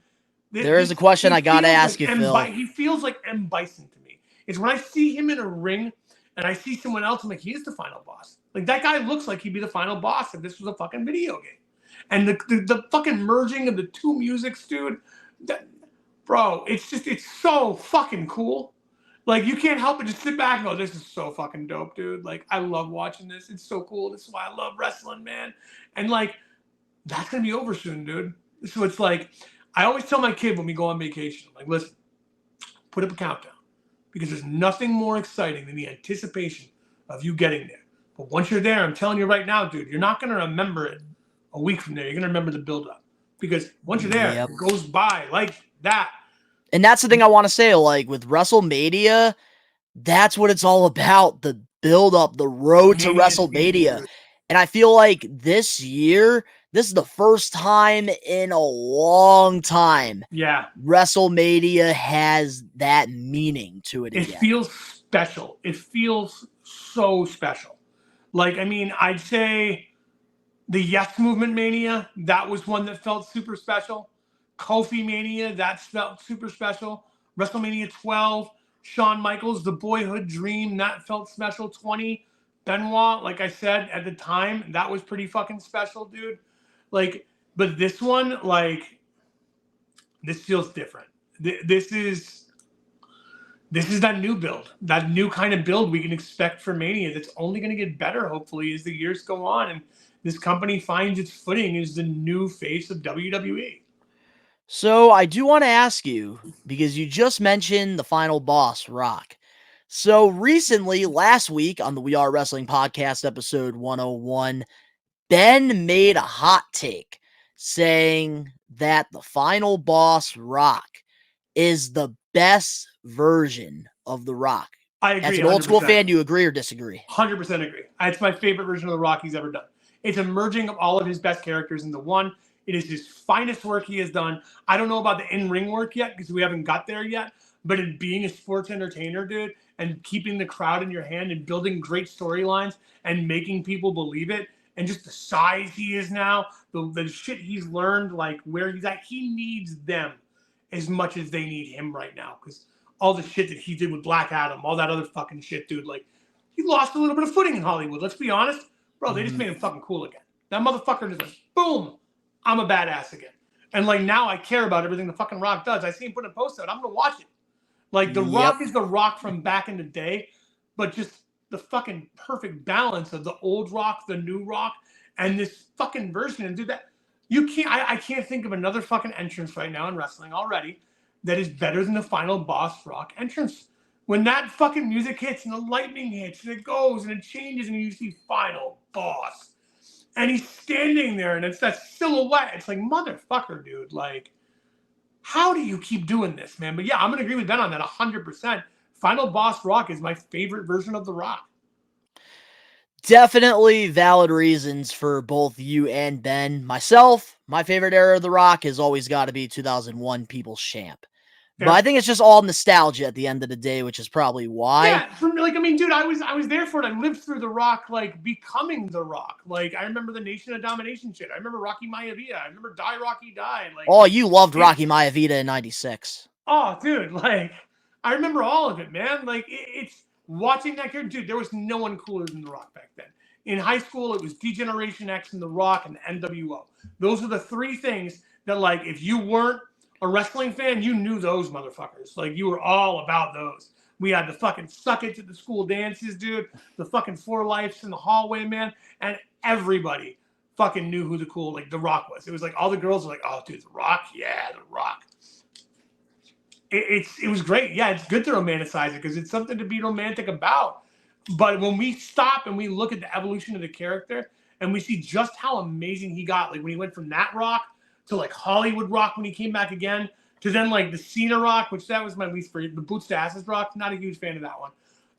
there is a question I gotta ask you, Phil. He feels like M. Bison to me. It's when I see him in a ring and I see someone else, I'm like, he is the final boss. Like that guy looks like he'd be the final boss if this was a fucking video game. And the fucking merging of the two musics, dude, bro, it's so fucking cool. Like, you can't help but just sit back and go, this is so fucking dope, dude. Like, I love watching this. It's so cool. This is why I love wrestling, man. And, like, that's going to be over soon, dude. So it's like, I always tell my kid when we go on vacation, like, listen, put up a countdown. Because there's nothing more exciting than the anticipation of you getting there. But once you're there, I'm telling you right now, dude, you're not going to remember it a week from there. You're going to remember the build-up. Because once you're there, it goes by like that. And that's the thing I want to say, like, with WrestleMania, that's what it's all about, the build-up, the road to WrestleMania. And I feel like this year, this is the first time in a long time WrestleMania has that meaning to it again. It feels special. It feels so special. Like, I mean, I'd say the Yes Movement Mania, that was one that felt super special. Kofi Mania, that felt super special. WrestleMania 12, Shawn Michaels, The Boyhood Dream, that felt special. 20, Benoit, like I said at the time, that was pretty fucking special, dude. Like, but this one, like, this feels different. This is that new build, that new kind of build we can expect for Mania. That's only going to get better, hopefully, as the years go on, and this company finds its footing as the new face of WWE. So I do want to ask you, because you just mentioned the final boss, Rock. So recently, last week on the We Are Wrestling Podcast, episode 101, Ben made a hot take saying that the final boss, Rock, is the best version of The Rock. I agree. As an old school fan, do you agree or disagree? 100% agree. It's my favorite version of The Rock he's ever done. It's a merging of all of his best characters into one. It is his finest work he has done. I don't know about the in-ring work yet because we haven't got there yet. But in being a sports entertainer, dude, and keeping the crowd in your hand and building great storylines and making people believe it, and just the size he is now, the shit he's learned, like where he's at, he needs them as much as they need him right now. Because all the shit that he did with Black Adam, all that other fucking shit, dude, like, he lost a little bit of footing in Hollywood. Let's be honest. Bro, they just made him fucking cool again. That motherfucker just like, boom, I'm a badass again. And like now I care about everything the fucking Rock does. I see him put a post out. I'm going to watch it. Like the Rock is the Rock from back in the day, but just the fucking perfect balance of the old Rock, the new Rock, and this fucking version. And dude, that you can't, I can't think of another fucking entrance right now in wrestling already that is better than the final boss Rock entrance. when that fucking music hits and the lightning hits and it goes and it changes and you see Final Boss. And he's standing there and it's that silhouette. It's like, motherfucker, dude. Like, how do you keep doing this, man? But yeah, I'm going to agree with Ben on that 100%. Final Boss Rock is my favorite version of The Rock. Definitely valid reasons for both you and Ben. Myself, my favorite era of The Rock has always got to be 2001 People's Champ. But I think it's just all nostalgia at the end of the day, which is probably why. Yeah, dude, I was there for it. I lived through The Rock, like, becoming The Rock. Like, I remember the Nation of Domination shit. I remember Rocky Maivia. I remember Die Rocky Die. Like, oh, you loved Rocky Maivia in '96. Oh, dude, like, I remember all of it, man. Like, it's watching that character. Dude, there was no one cooler than The Rock back then. In high school, it was D-Generation X and The Rock and the NWO. Those are the three things that, like, if you weren't a wrestling fan, you knew those motherfuckers. Like, you were all about those. We had the fucking suck it to the school dances, dude. The fucking 4 Lifes in the hallway, man. And everybody fucking knew who The Rock was. It was like all the girls were like, oh, dude, The Rock? Yeah, The Rock. It was great. Yeah, it's good to romanticize it because it's something to be romantic about. But when we stop and we look at the evolution of the character and we see just how amazing he got, like when he went from that Rock to like Hollywood Rock when he came back again, to then like the Cena Rock, which that was my least favorite, the Boots to Asses Rock, not a huge fan of that one.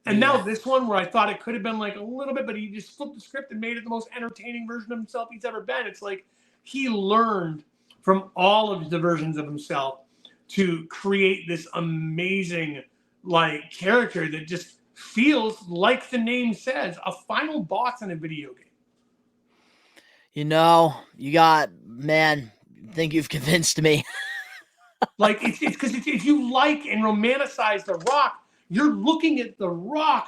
And now this one where I thought it could have been like a little bit, but he just flipped the script and made it the most entertaining version of himself he's ever been. It's like he learned from all of the versions of himself to create this amazing like character that just feels like the name says, a final boss in a video game. You know, man, I think you've convinced me. Like, it's because if you like and romanticize The Rock, you're looking at The Rock.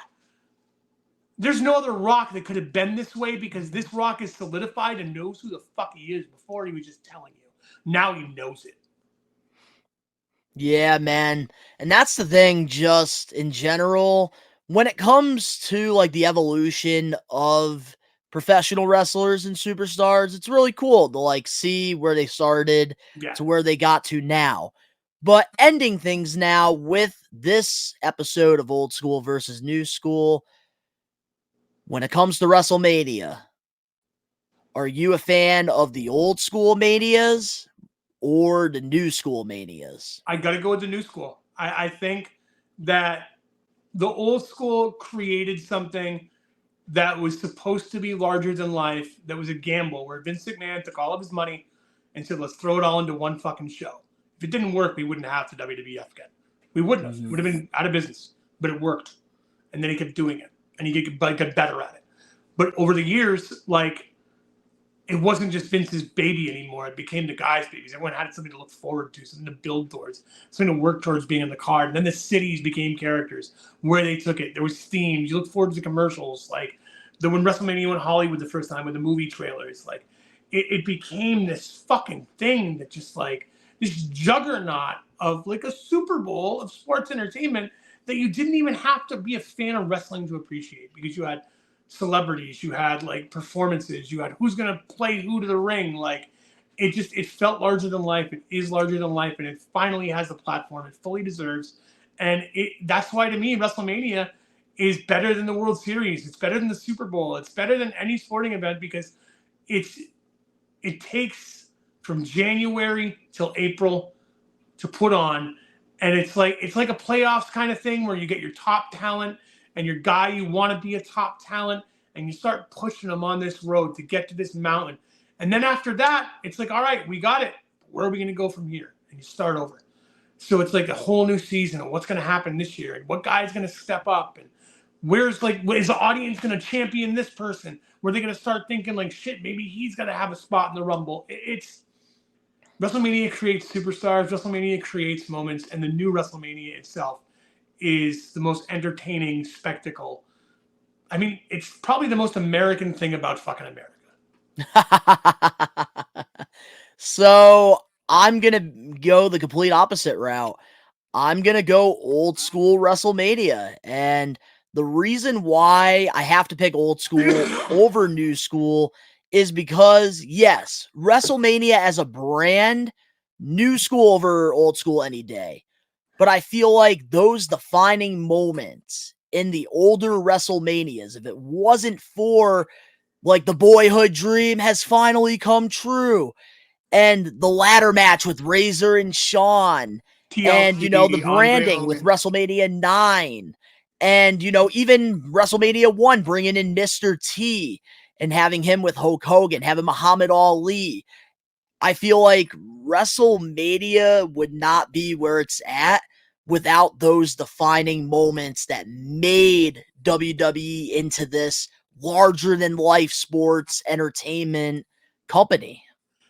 There's no other Rock that could have been this way because this Rock is solidified and knows who the fuck he is. Before he was just telling you. Now he knows it. Yeah, man. And that's the thing, just in general, when it comes to like the evolution of professional wrestlers and superstars, it's really cool to like see where they started to where they got to now. But ending things now with this episode of Old School versus New School, when it comes to WrestleMania, are you a fan of the old school manias or the new school manias? I got to go with the new school. I think that the old school created something that was supposed to be larger than life, that was a gamble, where Vince McMahon took all of his money and said, let's throw it all into one fucking show. If it didn't work, we wouldn't have the WWF again. We wouldn't have. It would have been out of business. But it worked. And then he kept doing it. And he got better at it. But over the years, like, it wasn't just Vince's baby anymore. It became the guys' babies. Everyone had something to look forward to, something to build towards, something to work towards being in the card. And then the cities became characters where they took it. There was themes. You look forward to the commercials. Like when WrestleMania went Hollywood the first time with the movie trailers, like it became this fucking thing that just like this juggernaut of like a Super Bowl of sports entertainment that you didn't even have to be a fan of wrestling to appreciate, because you had celebrities, you had like performances, you had who's going to play who to the ring. Like it felt larger than life. It is larger than life, and it finally has the platform it fully deserves. And that's why to me WrestleMania is better than the World Series. It's better than the Super Bowl. It's better than any sporting event, because it takes from January till April to put on, and it's like a playoffs kind of thing where you get your top talent and your guy you want to be a top talent, and you start pushing them on this road to get to this mountain. And then after that, it's like, all right, we got it. Where are we going to go from here? And you start over. So it's like a whole new season of what's going to happen this year, and what guy's going to step up, and is the audience going to champion this person? Where they going to start thinking like, shit, maybe he's going to have a spot in the Rumble. It's WrestleMania creates superstars. WrestleMania creates moments, and the new WrestleMania itself is the most entertaining spectacle. I mean, it's probably the most American thing about fucking America. So I'm going to go the complete opposite route. I'm going to go old school WrestleMania. And the reason why I have to pick old school over new school is because, yes, WrestleMania as a brand, new school over old school any day. but I feel like those defining moments in the older WrestleManias, if it wasn't for like the boyhood dream has finally come true, and the ladder match with Razor and Shawn, and, TLC, the Andre branding with Hogan. WrestleMania 9, and, even WrestleMania 1, bringing in Mr. T and having him with Hulk Hogan, having Muhammad Ali. I feel like WrestleMania would not be where it's at without those defining moments that made WWE into this larger than life sports entertainment company.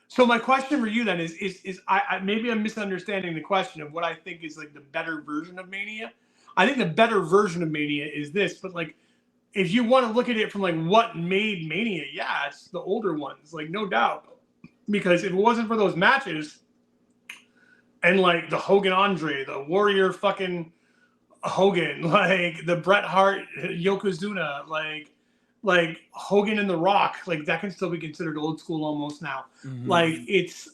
So my question for you then is I maybe I'm misunderstanding the question of what I think is like the better version of Mania. I think the better version of Mania is this, but like if you want to look at it from like what made Mania, yeah, it's the older ones, like no doubt. Because if it wasn't for those matches and like the Hogan Andre, the Warrior fucking Hogan, like the Bret Hart Yokozuna, like Hogan and The Rock, like that can still be considered old school almost now. Like it's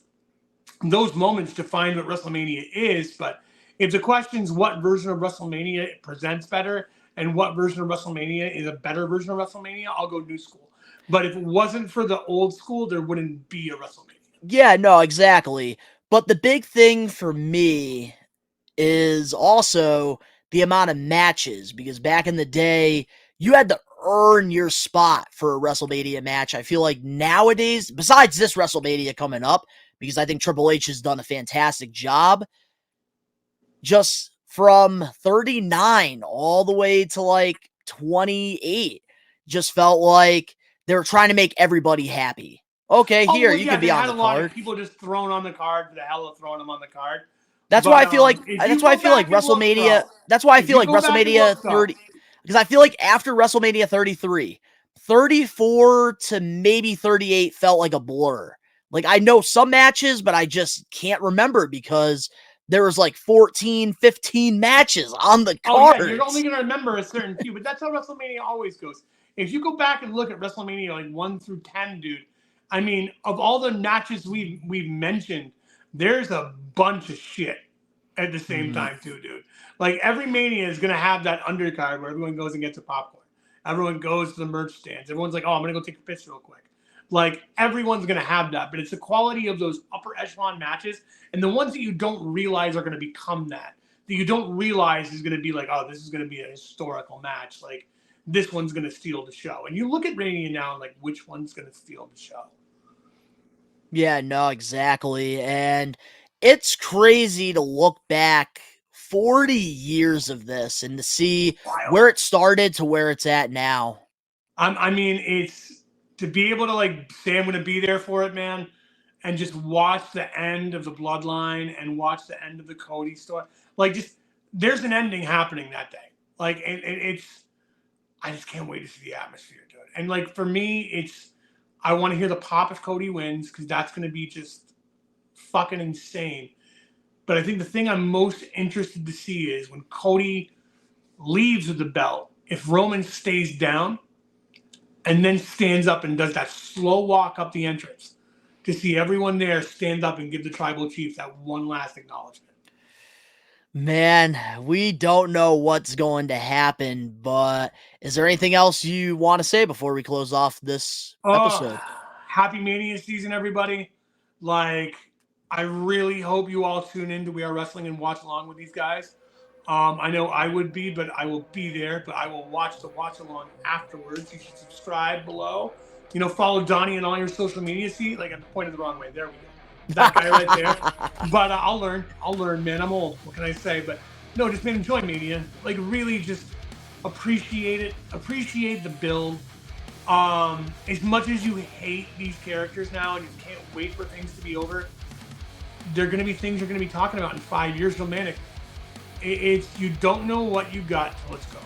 those moments define what WrestleMania is. But if the question's what version of WrestleMania presents better and what version of WrestleMania is a better version of WrestleMania, I'll go new school. But if it wasn't for the old school, there wouldn't be a WrestleMania. Yeah, no, exactly. But the big thing for me is also the amount of matches, because back in the day, you had to earn your spot for a WrestleMania match. I feel like nowadays, besides this WrestleMania coming up, because I think Triple H has done a fantastic job, just from 39 all the way to like 28, just felt like they were trying to make everybody happy. Okay, here, you can be on the card. A lot of people just thrown on the card for the hell of throwing them on the card. That's why I feel like WrestleMania. That's why I feel like WrestleMania 30, because I feel like after WrestleMania 33, 34 to maybe 38 felt like a blur. Like I know some matches, but I just can't remember because there was like 14, 15 matches on the card. Oh yeah, you're only gonna remember a certain few, but that's how WrestleMania always goes. If you go back and look at WrestleMania like 1 through 10, dude, I mean, of all the matches we've mentioned, there's a bunch of shit at the same time too, dude. Like every Mania is gonna have that undercard where everyone goes and gets a popcorn. Everyone goes to the merch stands. Everyone's like, oh, I'm gonna go take a piss real quick. Like everyone's gonna have that, but it's the quality of those upper echelon matches and the ones that you don't realize are gonna become that you don't realize is gonna be like, oh, this is gonna be a historical match. Like this one's gonna steal the show. And you look at Mania now and like which one's gonna steal the show. Yeah, no, exactly. And it's crazy to look back 40 years of this and to see where it started to where it's at now. I mean, it's to be able to like say I'm going to be there for it, man, and just watch the end of the Bloodline and watch the end of the Cody story. Like, just there's an ending happening that day. Like, it's I just can't wait to see the atmosphere, dude. And like for me, it's I want to hear the pop if Cody wins because that's going to be just fucking insane. But I think the thing I'm most interested to see is when Cody leaves with the belt, if Roman stays down and then stands up and does that slow walk up the entrance to see everyone there stand up and give the tribal chiefs that one last acknowledgement. Man, we don't know what's going to happen, but is there anything else you want to say before we close off this episode? Happy Mania season, everybody. Like, I really hope you all tune in to We Are Wrestling and watch along with these guys. I know I would be, but I will be there, but I will watch the watch along afterwards. You should subscribe below. You know, follow Donnie on all your social media. See, like, I pointed the wrong way. There we go. That guy right there. But I'll learn, man. I'm old. What can I say? But no, just man, enjoy Mania. Like, really just appreciate it. Appreciate the build. As much as you hate these characters now and you can't wait for things to be over, there are going to be things you're going to be talking about in 5 years. So, man, it's you don't know what you got till it's gone.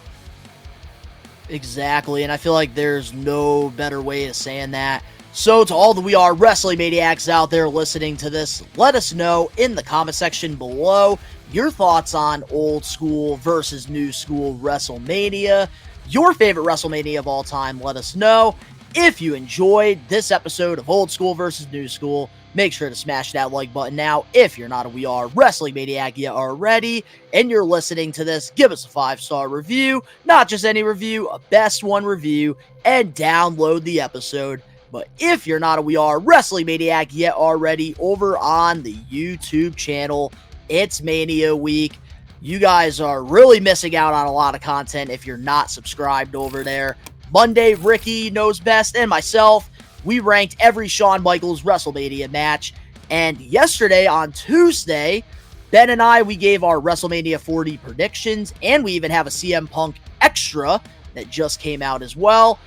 Exactly, and I feel like there's no better way of saying that. So to all the We Are Wrestling Maniacs out there listening to this, let us know in the comment section below your thoughts on old school versus new school WrestleMania. Your favorite WrestleMania of all time, let us know. if you enjoyed this episode of Old School versus New School, make sure to smash that like button now. If you're not a We Are Wrestling Maniac yet already, and you're listening to this, give us a 5-star review. Not just any review, a best one review, and download the episode. But if you're not a We Are Wrestling Maniac yet already, over on the YouTube channel, it's Mania Week. You guys are really missing out on a lot of content if you're not subscribed over there. Monday, Ricky Knows Best and myself, we ranked every Shawn Michaels WrestleMania match. And yesterday, on Tuesday, Ben and I, we gave our WrestleMania 40 predictions, and we even have a CM Punk Extra that just came out as well,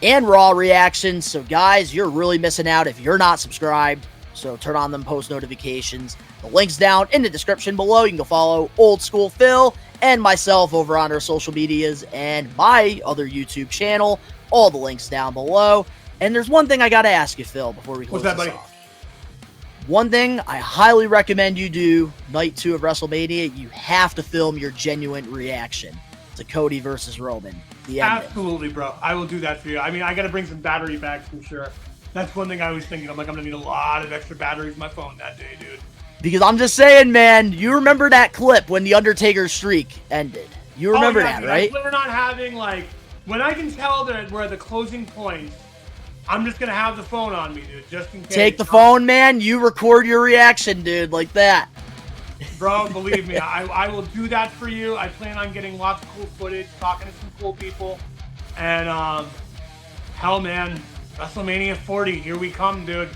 and Raw reactions. So guys, you're really missing out if you're not subscribed. So turn on them post notifications. The link's down in the description below. You can go follow Old School Phil and myself over on our social medias and my other YouTube channel. All the links down below. And there's one thing I got to ask you, Phil, before we close this off. One thing I highly recommend you do, night 2 of WrestleMania, you have to film your genuine reaction to Cody versus Roman. The ending. Absolutely, bro. I will do that for you. I mean, I got to bring some battery packs for sure. That's one thing I was thinking. I'm going to need a lot of extra batteries in my phone that day, dude. Because I'm just saying, man, you remember that clip when The Undertaker's streak ended. You remember that, dude, right? We're not having, like, when I can tell that we're at the closing point, I'm just going to have the phone on me, dude, just in case. Take the phone, man. You record your reaction, dude, like that. Bro, believe me, I will do that for you. I plan on getting lots of cool footage, talking to some cool people. And, hell, man, WrestleMania 40, here we come, dude.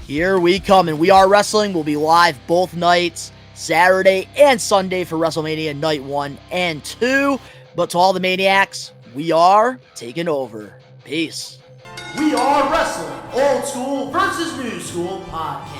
Here we come, and We Are Wrestling will be live both nights, Saturday and Sunday for WrestleMania Night 1 and 2. But to all the Maniacs, we are taking over. Peace. We Are Wrestling, Old School versus New School podcast.